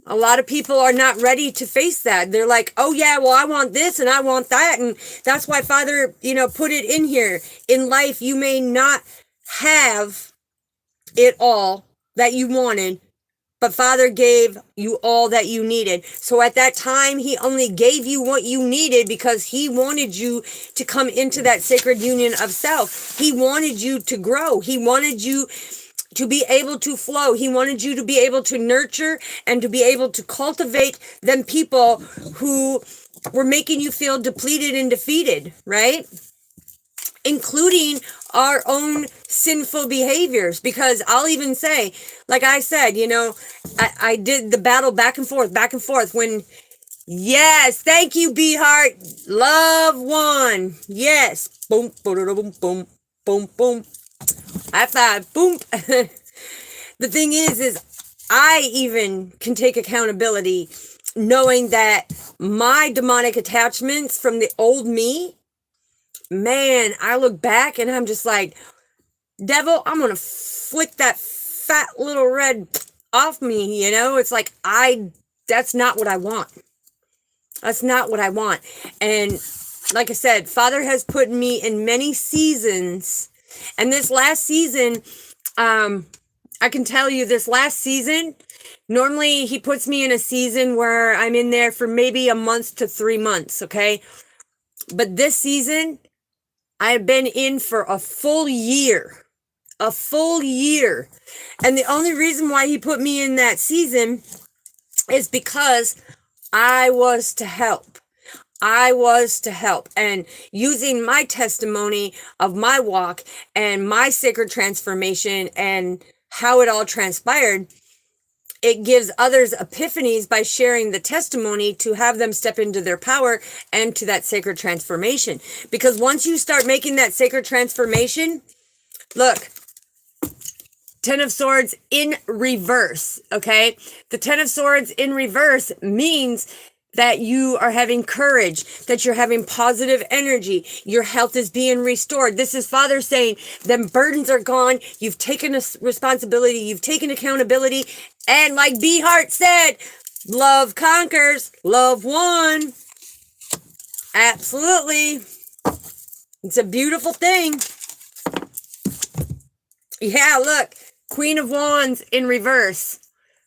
A lot of people are not ready to face that. They're like, oh yeah, well, I want this and I want that. And that's why Father, put it in here. In life, you may not have it all that you wanted, but Father gave you all that you needed. So at that time, he only gave you what you needed because he wanted you to come into that sacred union of self. He wanted you to grow. He wanted you to be able to flow. He wanted you to be able to nurture and to be able to cultivate them people who were making you feel depleted and defeated, right? Including our own sinful behaviors. Because I'll even say, like I said, I did the battle back and forth when, yes, thank you, B Heart. Love won. Yes. Boom, boom, boom, boom, boom, boom. High five. Boom. The thing is I even can take accountability knowing that my demonic attachments from the old me, man, I look back and I'm just like, devil, I'm going to flick that fat little red off me. It's like, that's not what I want. That's not what I want. And like I said, Father has put me in many seasons. And this last season, I can tell you this last season, normally he puts me in a season where I'm in there for maybe a month to 3 months, okay? But this season, I've been in for a full year. A full year. And the only reason why he put me in that season is because I was to help. I was to help. And using my testimony of my walk and my sacred transformation and how it all transpired, it gives others epiphanies by sharing the testimony to have them step into their power and to that sacred transformation. Because once you start making that sacred transformation, look, 10 of Swords in reverse, okay? The 10 of Swords in reverse means that you are having courage, that you're having positive energy, your health is being restored. This is Father saying, them burdens are gone, you've taken a responsibility, you've taken accountability, and like B Heart said, love conquers, love won. Absolutely. It's a beautiful thing. Yeah, look, Queen of Wands in reverse.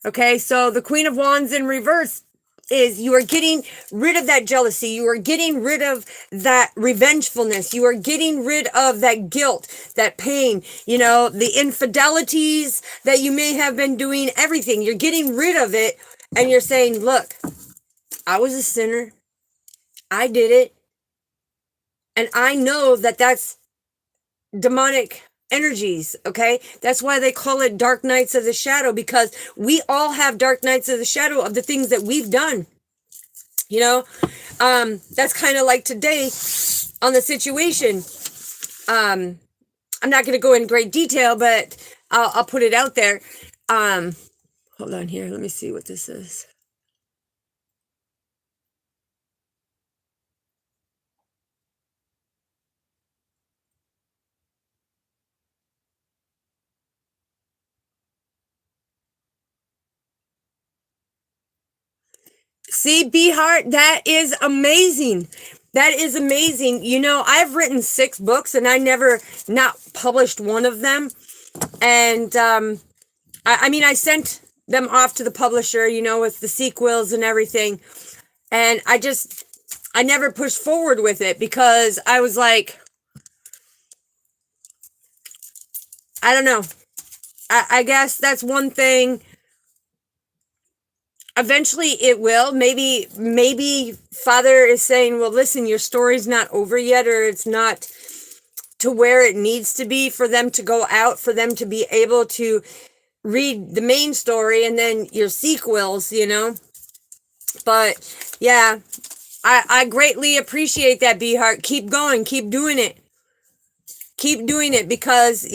Okay, so the Queen of Wands in reverse is you are getting rid of that jealousy. You are getting rid of that revengefulness. You are getting rid of that guilt, that pain, the infidelities that you may have been doing, everything. You're getting rid of it and you're saying, look, I was a sinner. I did it. And I know that that's demonic energies, okay? That's why they call it dark nights of the shadow, because we all have dark nights of the shadow of the things that we've done. That's kind of like today on the situation. I'm not going to go in great detail, but I'll put it out there. Hold on here. Let me see what this is. See, B Heart, that is amazing. That is amazing. I've written 6 books and I never not published one of them. And I sent them off to the publisher, with the sequels and everything. And I never pushed forward with it because I was like, I don't know. I guess that's one thing. Eventually it will. Maybe Father is saying, well, listen, your story's not over yet, or it's not to where it needs to be for them to go out, for them to be able to read the main story and then your sequels, But yeah, I greatly appreciate that, B Heart. Keep going, keep doing it. Keep doing it because,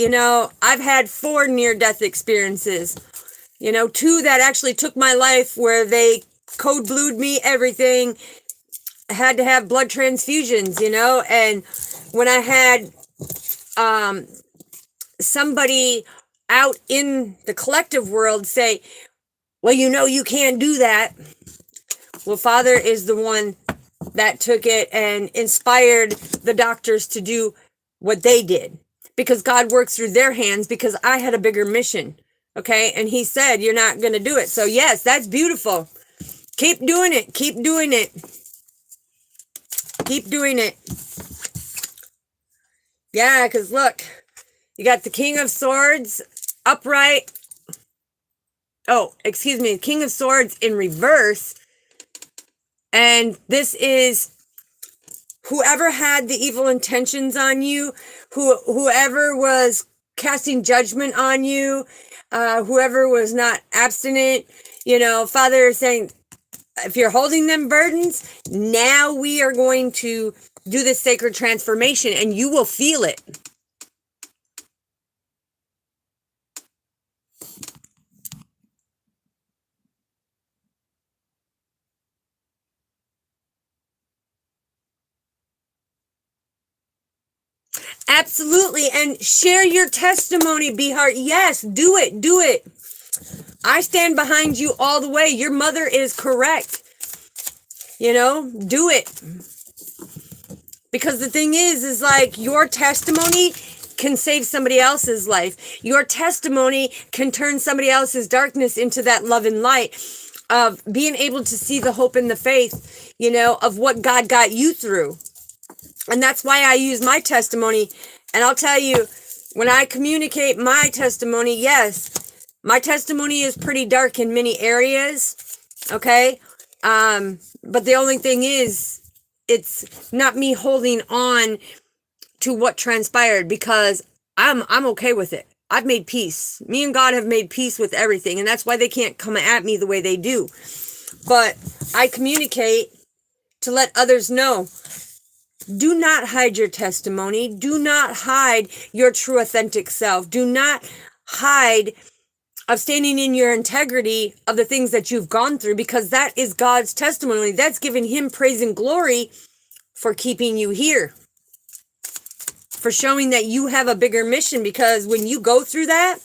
I've had 4 near-death experiences. 2 that actually took my life where they code blued me, everything. I had to have blood transfusions, and when I had somebody out in the collective world say, well, you can't do that. Well, Father is the one that took it and inspired the doctors to do what they did, because God works through their hands, because I had a bigger mission. Okay. And he said, you're not going to do it. So yes, that's beautiful. Keep doing it. Keep doing it. Keep doing it. Yeah. Cause look, you got the King of Swords upright. Oh, excuse me. King of Swords in reverse. And this is whoever had the evil intentions on you, whoever was casting judgment on you, whoever was not abstinent, Father is saying, if you're holding them burdens, now we are going to do this sacred transformation and you will feel it. Absolutely. And share your testimony, Beheart. Yes, do it. Do it. I stand behind you all the way. Your mother is correct. Do it. Because the thing is like your testimony can save somebody else's life. Your testimony can turn somebody else's darkness into that love and light of being able to see the hope and the faith, of what God got you through. And that's why I use my testimony. And I'll tell you, when I communicate my testimony, yes, my testimony is pretty dark in many areas. Okay. But the only thing is, it's not me holding on to what transpired, because I'm okay with it. I've made peace. Me and God have made peace with everything. And that's why they can't come at me the way they do. But I communicate to let others know. Do not hide your testimony. Do not hide your true authentic self. Do not hide of standing in your integrity of the things that you've gone through, because that is God's testimony. That's giving him praise and glory for keeping you here, for showing that you have a bigger mission, because when you go through that,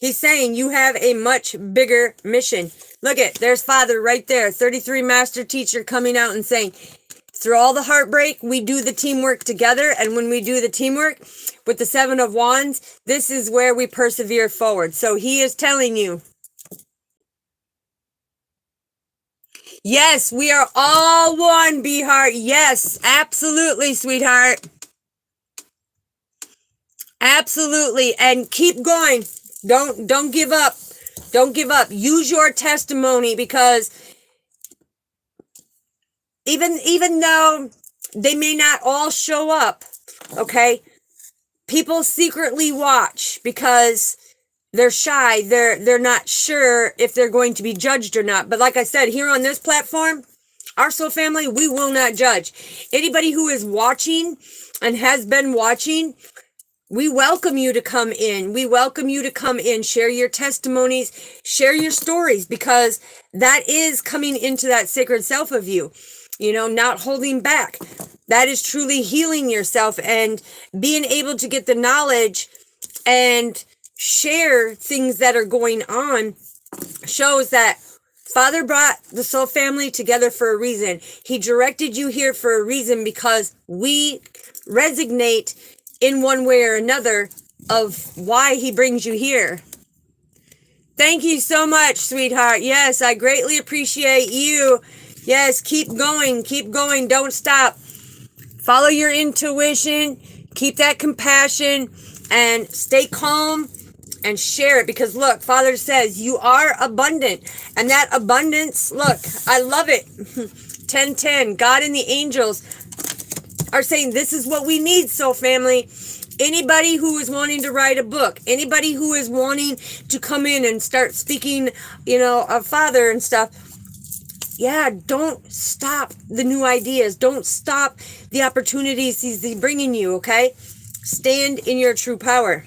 he's saying you have a much bigger mission. Look at, there's Father right there, 33 master teacher coming out and saying, through all the heartbreak, we do the teamwork together. And when we do the teamwork with the 7 of Wands, this is where we persevere forward. So he is telling you, yes, we are all one, Beheart. Yes, absolutely, sweetheart. Absolutely. And keep going. Don't give up. Don't give up. Use your testimony, because even though they may not all show up, okay, people secretly watch because they're shy. They're not sure if they're going to be judged or not. But like I said, here on this platform, our soul family, we will not judge. Anybody who is watching and has been watching, we welcome you to come in. We welcome you to come in, share your testimonies, share your stories, because that is coming into that sacred self of you. Not holding back. That is truly healing yourself and being able to get the knowledge and share things that are going on. Shows that Father brought the soul family together for a reason. He directed you here for a reason, because we resonate in one way or another of why he brings you here. Thank you so much, sweetheart. Yes, I greatly appreciate you. Yes, keep going, don't stop. Follow your intuition, keep that compassion, and stay calm and share it, because look, Father says you are abundant, and that abundance, look, I love it. 10:10, God and the angels are saying this is what we need, soul family. Anybody who is wanting to write a book, anybody who is wanting to come in and start speaking, of Father and stuff, yeah, don't stop the new ideas. Don't stop the opportunities he's bringing you, okay? Stand in your true power.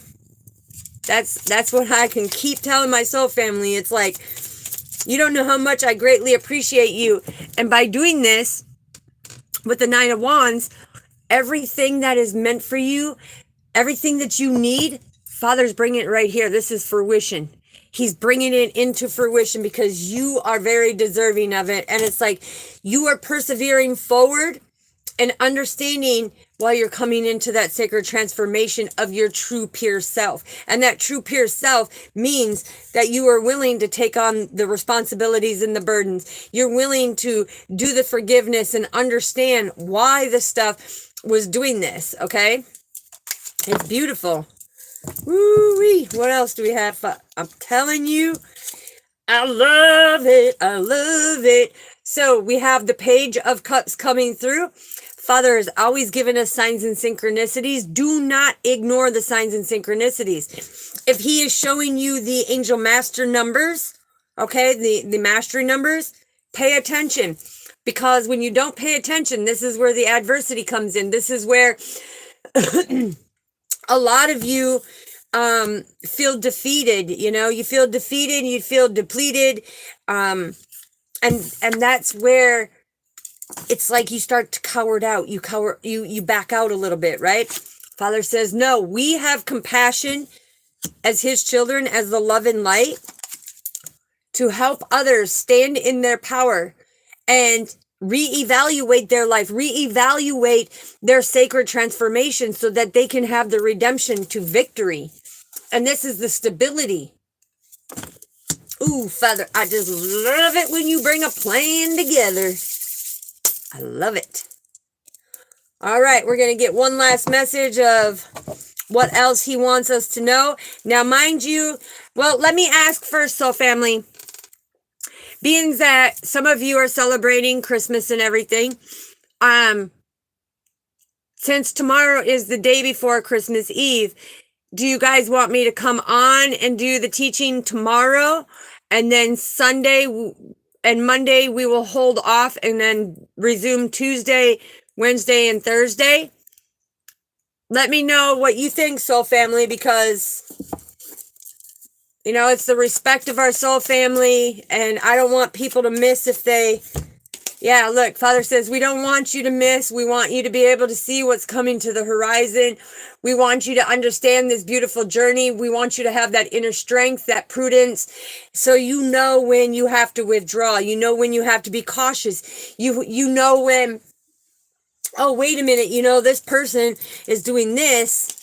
That's what I can keep telling my soul family. It's like, you don't know how much I greatly appreciate you. And by doing this with the 9 of Wands, everything that is meant for you, everything that you need, Father's bringing it right here. This is fruition. He's bringing it into fruition because you are very deserving of it. And it's like you are persevering forward and understanding while you're coming into that sacred transformation of your true pure self. And that true pure self means that you are willing to take on the responsibilities and the burdens. You're willing to do the forgiveness and understand why the stuff was doing this, okay? It's beautiful. Woo-wee. What else do we have? I'm telling you, I love it. I love it. So we have the Page of Cups coming through. Father has always given us signs and synchronicities. Do not ignore the signs and synchronicities. If he is showing you the angel master numbers, okay, the mastery numbers, pay attention. Because when you don't pay attention, this is where the adversity comes in. This is where a lot of you feel defeated. You feel defeated, you feel depleted. And that's where it's like you start to cower out. You back out a little bit, right? Father says, no, we have compassion as his children, as the love and light, to help others stand in their power and reevaluate their life, reevaluate their sacred transformation so that they can have the redemption to victory. And this is the stability. Ooh, Father, I just love it when you bring a plan together. I love it. All right, we're going to get one last message of what else he wants us to know. Now, mind you, well, let me ask first, soul family. Being that some of you are celebrating Christmas and everything, since tomorrow is the day before Christmas Eve, do you guys want me to come on and do the teaching tomorrow? And then Sunday and Monday we will hold off and then resume Tuesday, Wednesday, and Thursday? Let me know what you think, soul family, because it's the respect of our soul family, and I don't want people to miss if they... Yeah, look, Father says, we don't want you to miss. We want you to be able to see what's coming to the horizon. We want you to understand this beautiful journey. We want you to have that inner strength, that prudence, so you know when you have to withdraw. You know when you have to be cautious. You know when, oh, wait a minute, this person is doing this.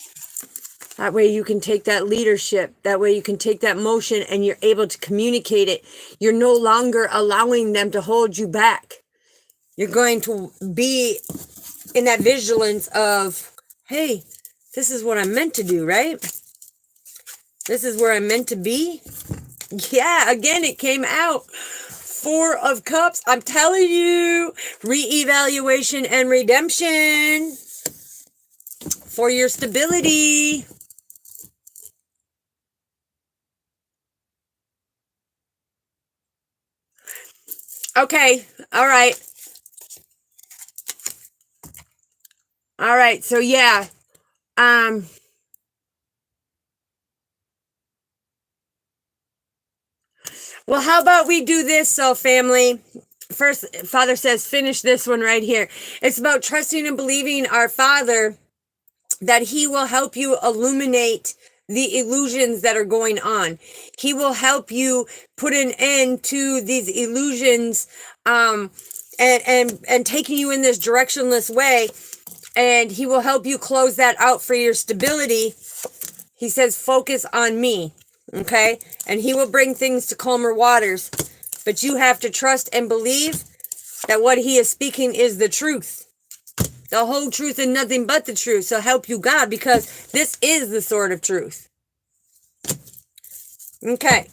That way you can take that leadership. That way you can take that motion and you're able to communicate it. You're no longer allowing them to hold you back. You're going to be in that vigilance of, hey, this is what I'm meant to do, right? This is where I'm meant to be. Yeah, again, it came out. 4 of Cups. I'm telling you, reevaluation and redemption for your stability. Okay, all right. All right, so yeah. Well, how about we do this, so family? First, Father says, finish this one right here. It's about trusting and believing our Father that he will help you illuminate the illusions that are going on. He will help you put an end to these illusions and taking you in this directionless way. And he will help you close that out for your stability. He says, focus on me. Okay? And he will bring things to calmer waters. But you have to trust and believe that what he is speaking is the truth. The whole truth and nothing but the truth. So help you God, because this is the sword of truth. Okay.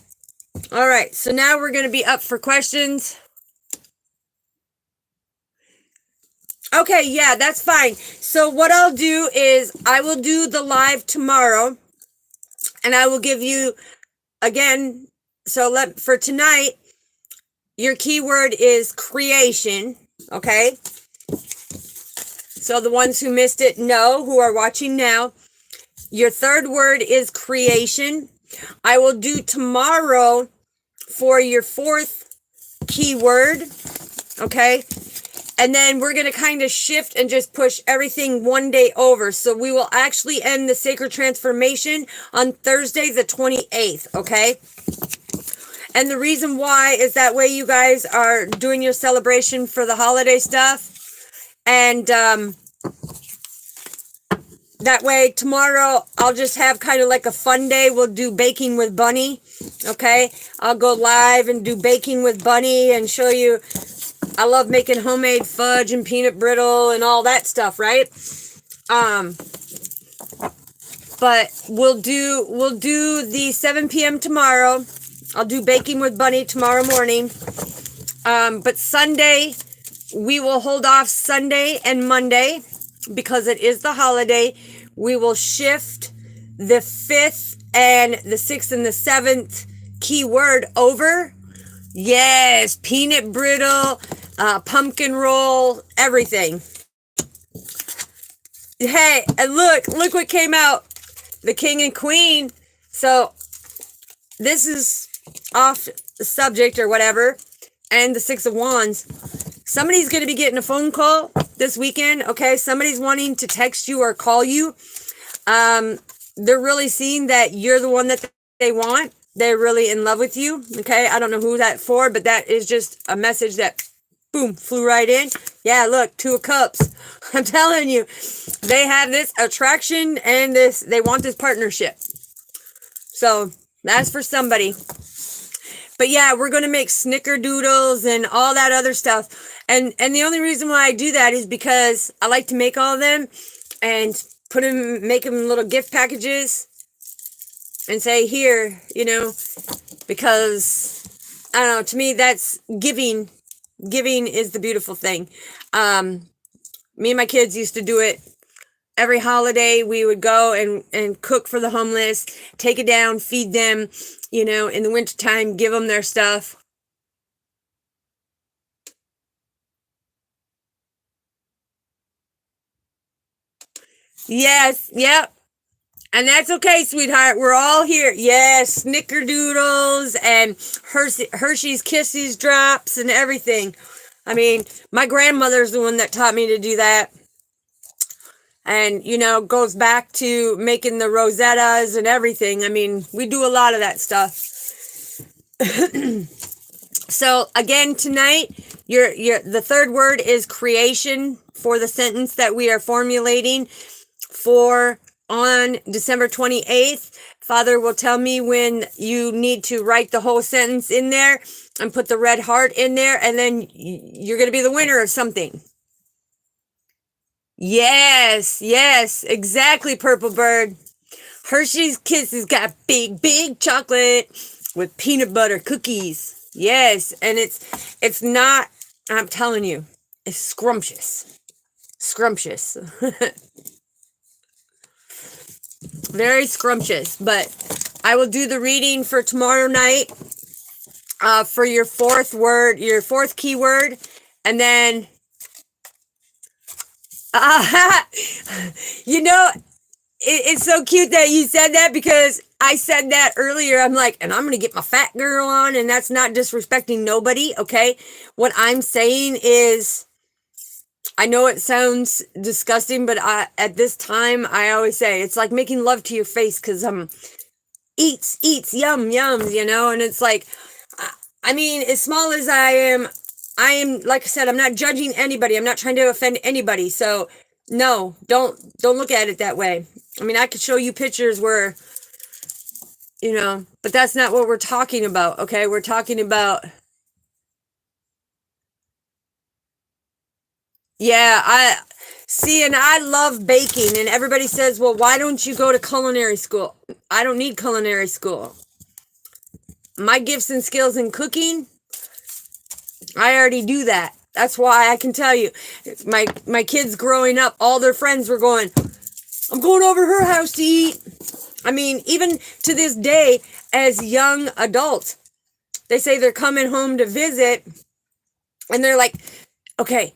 All right. So now we're going to be up for questions. Okay, yeah, that's fine. So what I'll do is I will do the live tomorrow, and I will give you, again, for tonight, your keyword is creation, okay? So the ones who missed it know, who are watching now, your third word is creation. I will do tomorrow for your 4th keyword, okay? And then we're going to kind of shift and just push everything one day over. So we will actually end the Sacred Transformation on Thursday, the 28th, okay? And the reason why is that way you guys are doing your celebration for the holiday stuff. And that way tomorrow I'll just have kind of like a fun day. We'll do baking with Bunny. Okay. I'll go live and do baking with Bunny and show you. I love making homemade fudge and peanut brittle and all that stuff, right? But we'll do the 7 p.m. tomorrow. I'll do baking with Bunny tomorrow morning. But Sunday, we will hold off Sunday and Monday because it is the holiday. We will shift the 5th and the 6th and the 7th keyword over. Yes, peanut brittle, pumpkin roll, everything. Hey, and look what came out. The king and queen. So this is off the subject or whatever. And the 6 of wands. Somebody's going to be getting a phone call this weekend. Okay. Somebody's wanting to text you or call you. They're really seeing that you're the one that they want. They're really in love with you. Okay. I don't know who that's for, but that is just a message that boom, flew right in. Yeah, look, 2 of cups. I'm telling you, they have this attraction and they want this partnership. So that's for somebody. But yeah, we're going to make snickerdoodles and all that other stuff. And the only reason why I do that is because I like to make all of them and make them little gift packages and say, here, because I don't know, to me, that's giving. Giving is the beautiful thing. Me and my kids used to do it every holiday. We would go and cook for the homeless, take it down, feed them, in the wintertime, give them their stuff. Yes, yep. And that's okay, sweetheart. We're all here. Yes, snickerdoodles and Hershey's Kisses drops and everything. I mean, my grandmother's the one that taught me to do that. And, goes back to making the Rosettas and everything. I mean, we do a lot of that stuff. So, again, tonight, the third word is creation for the sentence that we are formulating for on December 28th. Father will tell me when you need to write the whole sentence in there and put the red heart in there, and then you're going to be the winner of something. Yes, exactly, Purple Bird. Hershey's Kisses got big chocolate with peanut butter cookies. Yes, and it's not, I'm telling you, it's scrumptious. Very scrumptious, but I will do the reading for tomorrow night for your 4th word, your 4th keyword, and then it's so cute that you said that because I said that earlier. I'm like, and I'm going to get my fat girl on, and that's not disrespecting nobody, okay? What I'm saying is, I know it sounds disgusting, but at this time, I always say, it's like making love to your face because eats, yums, and it's like, I mean, as small as I am, like I said, I'm not judging anybody. I'm not trying to offend anybody. So no, don't look at it that way. I mean, I could show you pictures where, but that's not what we're talking about. Okay. We're talking about, yeah, I love baking, and everybody says, well, why don't you go to culinary school? I don't need culinary school. My gifts and skills in cooking, I already do that. That's why I can tell you, my kids growing up, all their friends were going, I'm going over her house to eat. I mean, even to this day, as young adults, they say they're coming home to visit, and they're like, okay,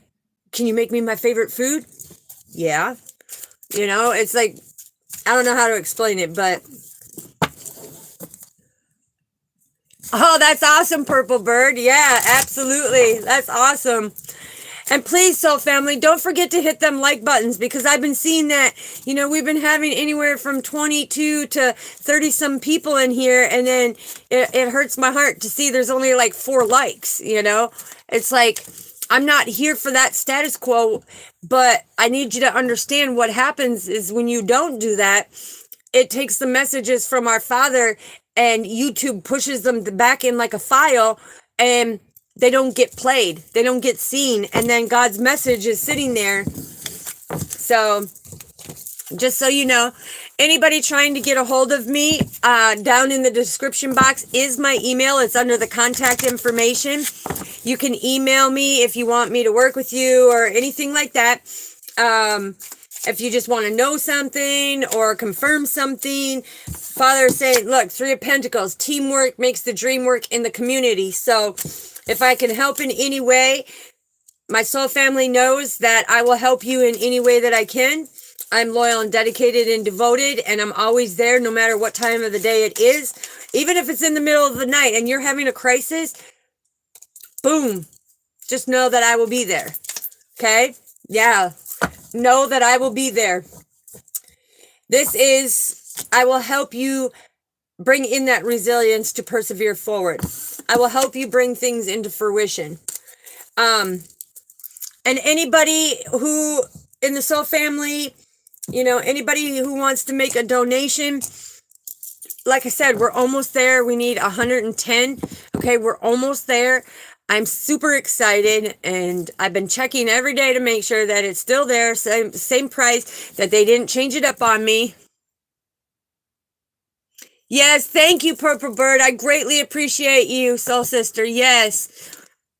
can you make me my favorite food? Yeah. It's like, I don't know how to explain it, but. Oh, that's awesome, Purple Bird. Yeah, absolutely. That's awesome. And please, soul family, don't forget to hit them like buttons, because I've been seeing that, we've been having anywhere from 22 to 30 some people in here. And then it hurts my heart to see there's only like 4 likes, It's like, I'm not here for that status quo, but I need you to understand what happens is when you don't do that, it takes the messages from our Father and YouTube pushes them back in like a file, and they don't get played. They don't get seen. And then God's message is sitting there. So just so you know, anybody trying to get a hold of me, down in the description box is my email. It's under the contact information. You can email me if you want me to work with you or anything like that. If you just want to know something or confirm something, Father is saying, look, 3 of Pentacles, teamwork makes the dream work in the community. So if I can help in any way, my soul family knows that I will help you in any way that I can. I'm loyal and dedicated and devoted, and I'm always there no matter what time of the day it is. Even if it's in the middle of the night and you're having a crisis, boom, just know that I will be there. Okay? Yeah. Know that I will be there. This is, I will help you bring in that resilience to persevere forward. I will help you bring things into fruition. And anybody who in the soul family, anybody who wants to make a donation, like I said, we're almost there. We need 110. Okay, we're almost there. I'm super excited, and I've been checking every day to make sure that it's still there, same price, that they didn't change it up on me. Yes, thank you, Purple Bird. I greatly appreciate you, soul sister. Yes,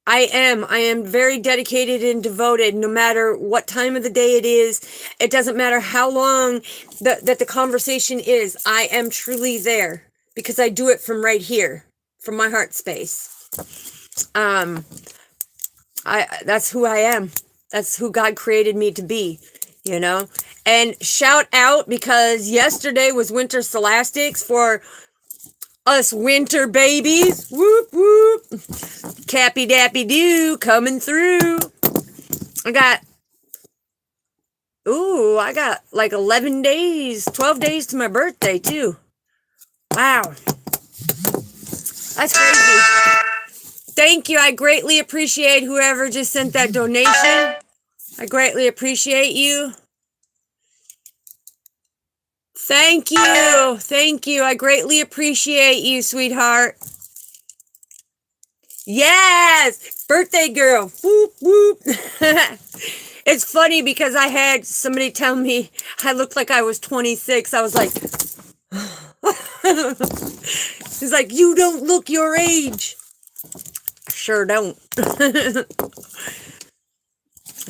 I am very dedicated and devoted no matter what time of the day it is. It doesn't matter how long that the conversation is. I am truly there because I do it from right here, from my heart space. That's who I am. That's who God created me to be, And shout out, because yesterday was Winter Scholastics for us winter babies. Whoop, whoop. Cappy dappy doo coming through. I got like 11 days, 12 days to my birthday too. Wow. That's crazy. Thank you. I greatly appreciate whoever just sent that donation. I greatly appreciate you. Thank you. Thank you. I greatly appreciate you, sweetheart. Yes. Birthday girl. Whoop, whoop. It's funny because I had somebody tell me I looked like I was 26. I was like, he's like, you don't look your age. I sure don't. I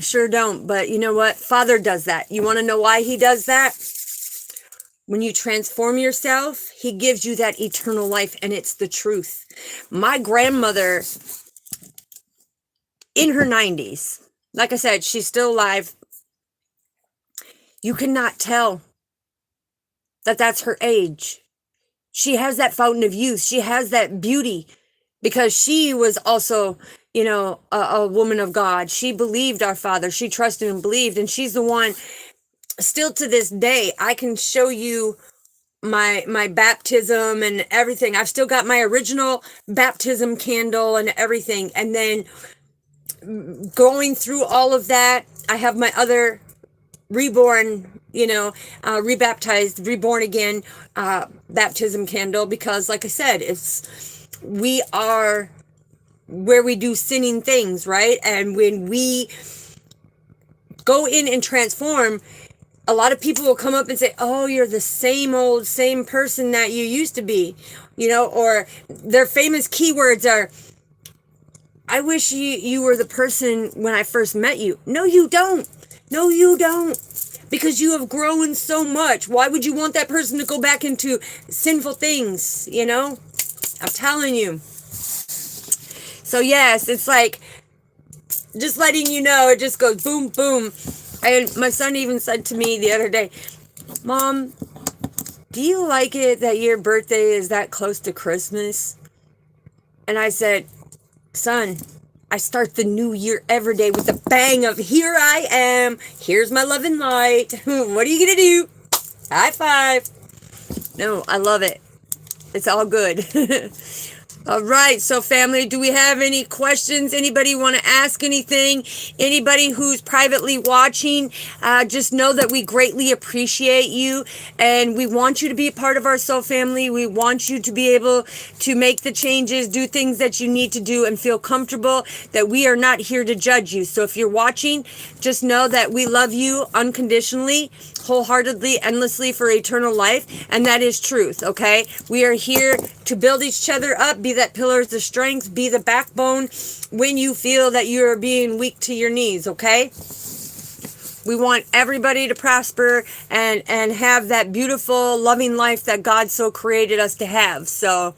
sure don't. But you know what? Father does that. You want to know why he does that? When you transform yourself, he gives you that eternal life, and it's the truth. My grandmother, in her 90s, like I said, she's still alive. You cannot tell that that's her age. She has that fountain of youth. She has that beauty because she was also, a woman of God. She believed our Father. She trusted and believed, and she's the one. Still to this day, I can show you my baptism and everything. I've still got my original baptism candle and everything. And then going through all of that, I have my other reborn, rebaptized, reborn again, baptism candle, because like I said, we are where we do sinning things, right? And when we go in and transform, a lot of people will come up and say, oh, you're the same person that you used to be, or their famous keywords are, I wish you were the person when I first met you. No, you don't. No, you don't. Because you have grown so much. Why would you want that person to go back into sinful things, I'm telling you. So yes, it's like, just letting you know, it just goes boom, boom. And my son even said to me the other day, Mom, do you like it that your birthday is that close to Christmas? And I said, son, I start the new year every day with a bang of here I am. Here's my love and light. What are you going to do? High five. No, I love it. It's all good. All right, so family, do we have any questions? Anybody want to ask anything? Anybody who's privately watching, just know that we greatly appreciate you, and we want you to be a part of our soul family. We want you to be able to make the changes, do things that you need to do, and feel comfortable that we are not here to judge you. So if you're watching, just know that we love you unconditionally, wholeheartedly, endlessly for eternal life, and that is truth, okay? We are here to build each other up, be that pillars of strength, be the backbone when you feel that you're being weak to your knees, okay? We want everybody to prosper and have that beautiful, loving life that God so created us to have. So,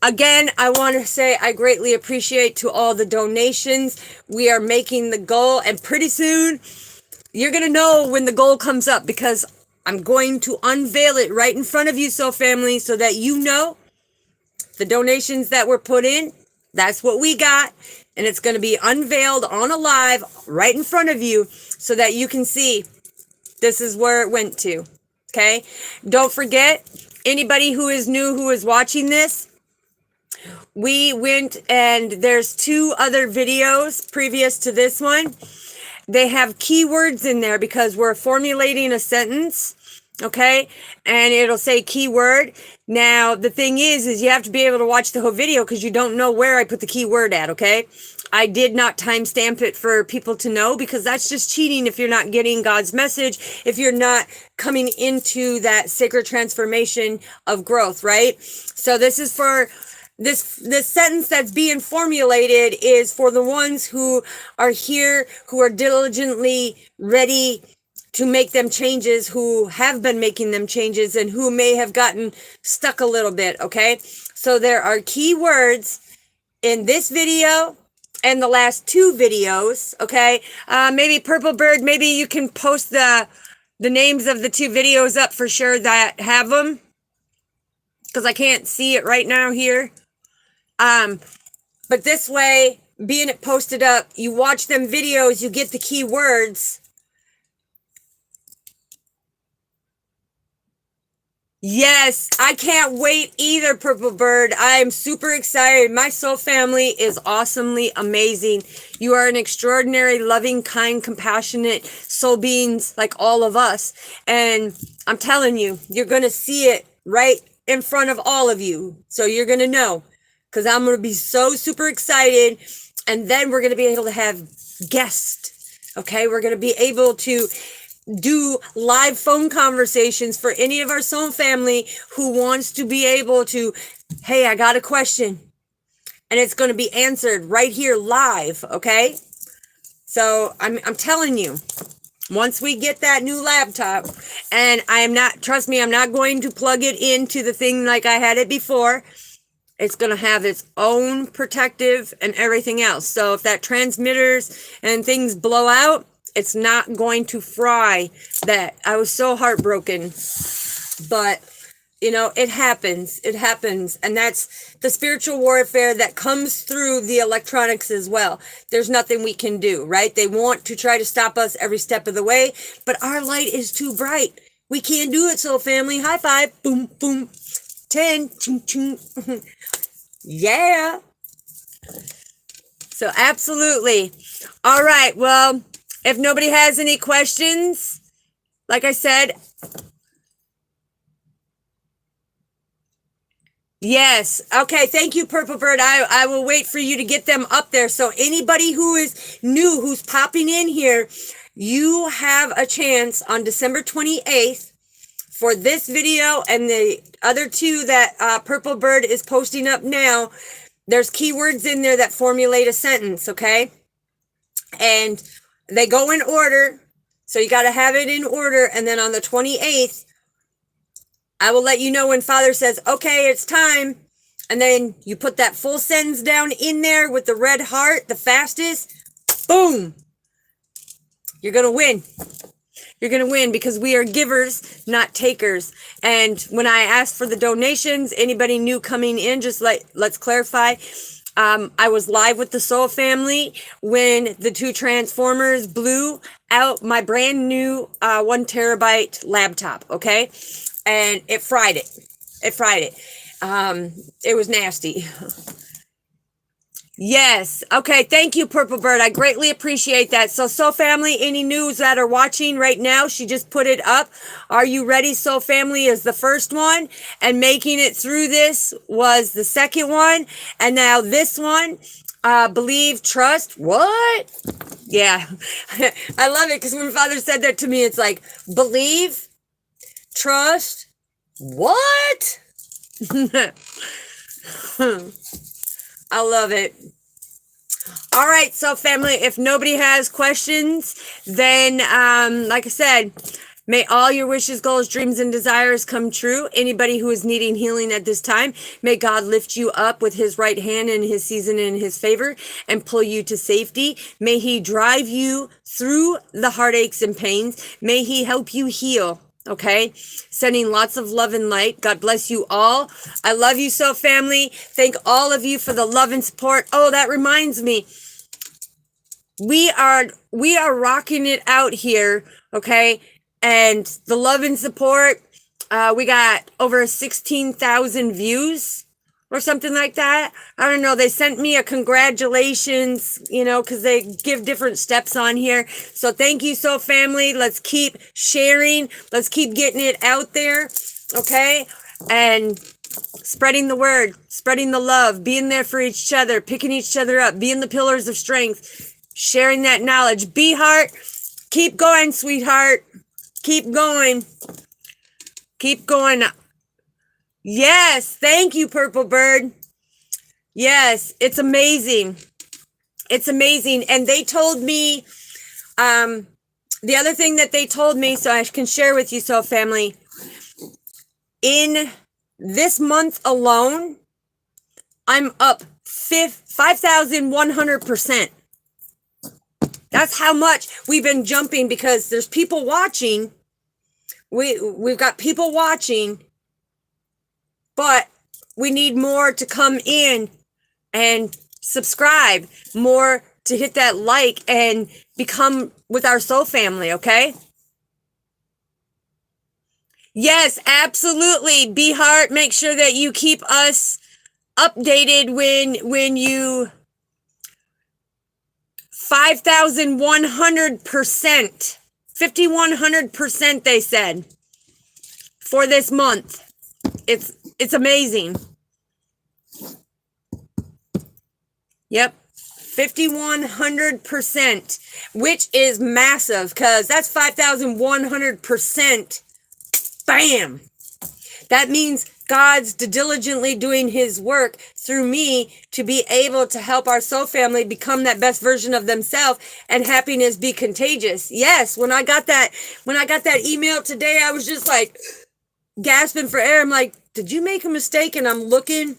again, I want to say I greatly appreciate to all the donations. We are making the goal, and pretty soon, you're going to know when the goal comes up, because I'm going to unveil it right in front of you, so family, so that you know the donations that were put in, that's what we got. And it's going to be unveiled on a live right in front of you so that you can see this is where it went to. Okay? Don't forget, anybody who is new, who is watching this, we went and there's 2 other videos previous to this one. They have keywords in there because we're formulating a sentence. Okay, and it'll say keyword. Now, the thing is you have to be able to watch the whole video because you don't know where I put the keyword at, okay? I did not timestamp it for people to know because that's just cheating if you're not getting God's message, if you're not coming into that sacred transformation of growth, right? So this is for this sentence that's being formulated is for the ones who are here, who are diligently ready to make them changes, who have been making them changes, and who may have gotten stuck a little bit, okay? So there are key words in this video and the last 2 videos, okay? Maybe Purple Bird, maybe you can post the names of the 2 videos up for sure that have them, because I can't see it right now here. But this way, being it posted up, you watch them videos, you get the key words. Yes, I can't wait either, Purple Bird. I am super excited. My soul family is awesomely amazing. You are an extraordinary, loving, kind, compassionate soul beings like all of us. And I'm telling you, you're going to see it right in front of all of you. So you're going to know, because I'm going to be so super excited. And then we're going to be able to have guests. Okay, we're going to be able to do live phone conversations for any of our soul family who wants to be able to, hey, I got a question, and it's going to be answered right here live. Okay, so I'm telling you, once we get that new laptop, and I am not, trust me, I'm not going to plug it into the thing like I had it before. It's going to have its own protective and everything else. So if that transmitters and things blow out, it's not going to fry that. I was so heartbroken, but you know, it happens. It happens. And that's the spiritual warfare that comes through the electronics as well. There's nothing we can do, right? They want to try to stop us every step of the way, but our light is too bright. We can't do it, soul family. High five. Boom, boom. 10. Ching, ching. Yeah. So absolutely. All right. Well, if nobody has any questions, like I said, yes. Okay. Thank you, Purple Bird. I will wait for you to get them up there. So anybody who is new, who's popping in here, you have a chance on December 28th for this video and the other 2 that Purple Bird is posting up now. There's keywords in there that formulate a sentence, okay? And they go in order, so you got to have it in order. And then on the 28th, I will let you know when Father says, okay, it's time. And then you put that full sentence down in there with the red heart, the fastest. Boom. You're going to win. You're going to win because we are givers, not takers. And when I asked for the donations, anybody new coming in, just let's clarify. I was live with the Soul Family when the two transformers blew out my brand new 1 terabyte laptop. Okay. And it fried it. It fried it. It was nasty. Yes. Okay. Thank you, Purple Bird. I greatly appreciate that. So, Soul Family, any news that are watching right now, she just put it up. Are you ready? Soul Family is the first one, and making it through this was the second one. And now this one, believe, trust. What? Yeah. I love it because when Father said that to me, it's like, believe, trust, what? I love it. All right, so family, if nobody has questions, then like I said, may all your wishes, goals, dreams, and desires come true. Anybody who is needing healing at this time, may God lift you up with his right hand in his season in his favor and pull you to safety. May he drive you through the heartaches and pains. May he help you heal. Okay, sending lots of love and light. God bless you all. I love you so, family. Thank all of you for the love and support. Oh, that reminds me, we are rocking it out here. Okay, and the love and support. We got over 16,000 views or something like that. I don't know. They sent me a congratulations, because they give different steps on here. So thank you, so family. Let's keep sharing. Let's keep getting it out there. Okay. And spreading the word, spreading the love, being there for each other, picking each other up, being the pillars of strength, sharing that knowledge. Be heart. Keep going, sweetheart. Keep going. Keep going. Yes, thank you, Purple Bird. Yes, it's amazing. It's amazing. And they told me, the other thing that they told me, so I can share with you, so family, in this month alone, I'm up 5,100%. That's how much we've been jumping because there's people watching. We've got people watching. But we need more to come in and subscribe, more to hit that like and become with our soul family, okay? Yes, absolutely. Be heart. Make sure that you keep us updated when you 5,100%, 5,100%, they said, for this month. It's amazing. Yep. 5,100%, which is massive because that's 5,100%. Bam. That means God's diligently doing his work through me to be able to help our soul family become that best version of themselves and happiness be contagious. Yes, when I got that email today, I was just like gasping for air. I'm like, did you make a mistake? And I'm looking.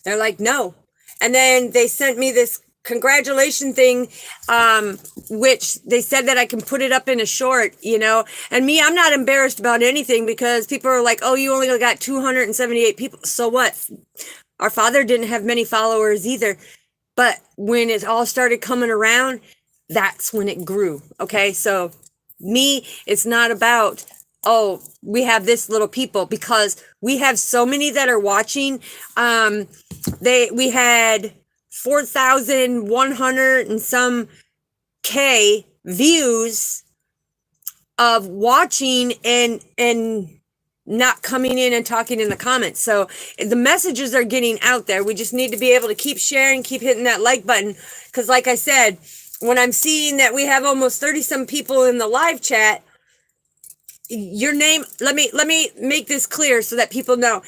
They're like, no. And then they sent me this congratulation thing, which they said that I can put it up in a short, and me, I'm not embarrassed about anything because people are like, oh, you only got 278 people. So what? Our father didn't have many followers either. But when it all started coming around, that's when it grew. Okay. So me, it's not about, oh, we have this little people, because we have so many that are watching. We had 4,100 and some K views of watching and not coming in and talking in the comments. So the messages are getting out there. We just need to be able to keep sharing, keep hitting that like button. Because like I said, when I'm seeing that we have almost 30 some people in the live chat, your name, let me make this clear so that people know.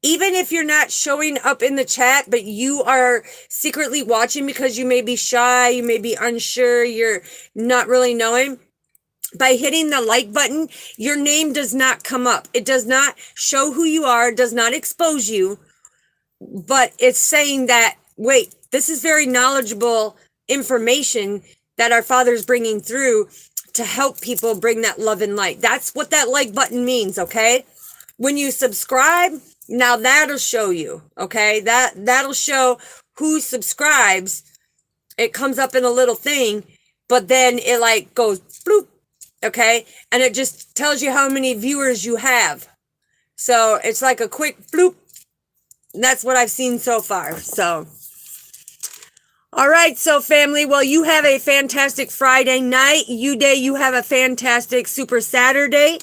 Even if you're not showing up in the chat, but you are secretly watching because you may be shy, you may be unsure, you're not really knowing, by hitting the like button, your name does not come up. It does not show who you are, does not expose you, but it's saying that, wait, this is very knowledgeable information that our Father's bringing through to help people bring that love and light. That's what that like button means, okay? When you subscribe, Now that'll show you, okay? That'll show who subscribes. It comes up in a little thing, but then it like goes bloop, okay? And it just tells you how many viewers you have. So it's like a quick bloop. That's what I've seen so far. So, all right, so family, well, you have a fantastic Friday night. You have a fantastic Super Saturday.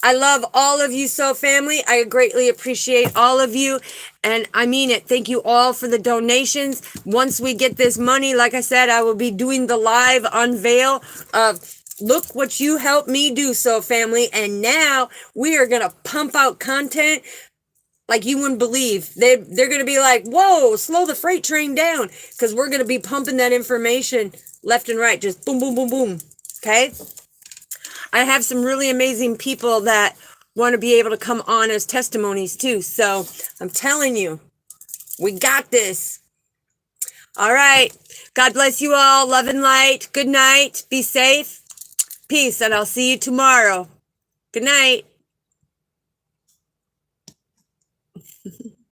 I love all of you, so family. I greatly appreciate all of you. And I mean it. Thank you all for the donations. Once we get this money, like I said, I will be doing the live unveil of look what you helped me do, so family. And now we are going to pump out content like you wouldn't believe. They're going to be like, whoa, slow the freight train down, because we're going to be pumping that information left and right. Just boom, boom, boom, boom. Okay? I have some really amazing people that want to be able to come on as testimonies too. So I'm telling you, we got this. All right. God bless you all. Love and light. Good night. Be safe. Peace. And I'll see you tomorrow. Good night.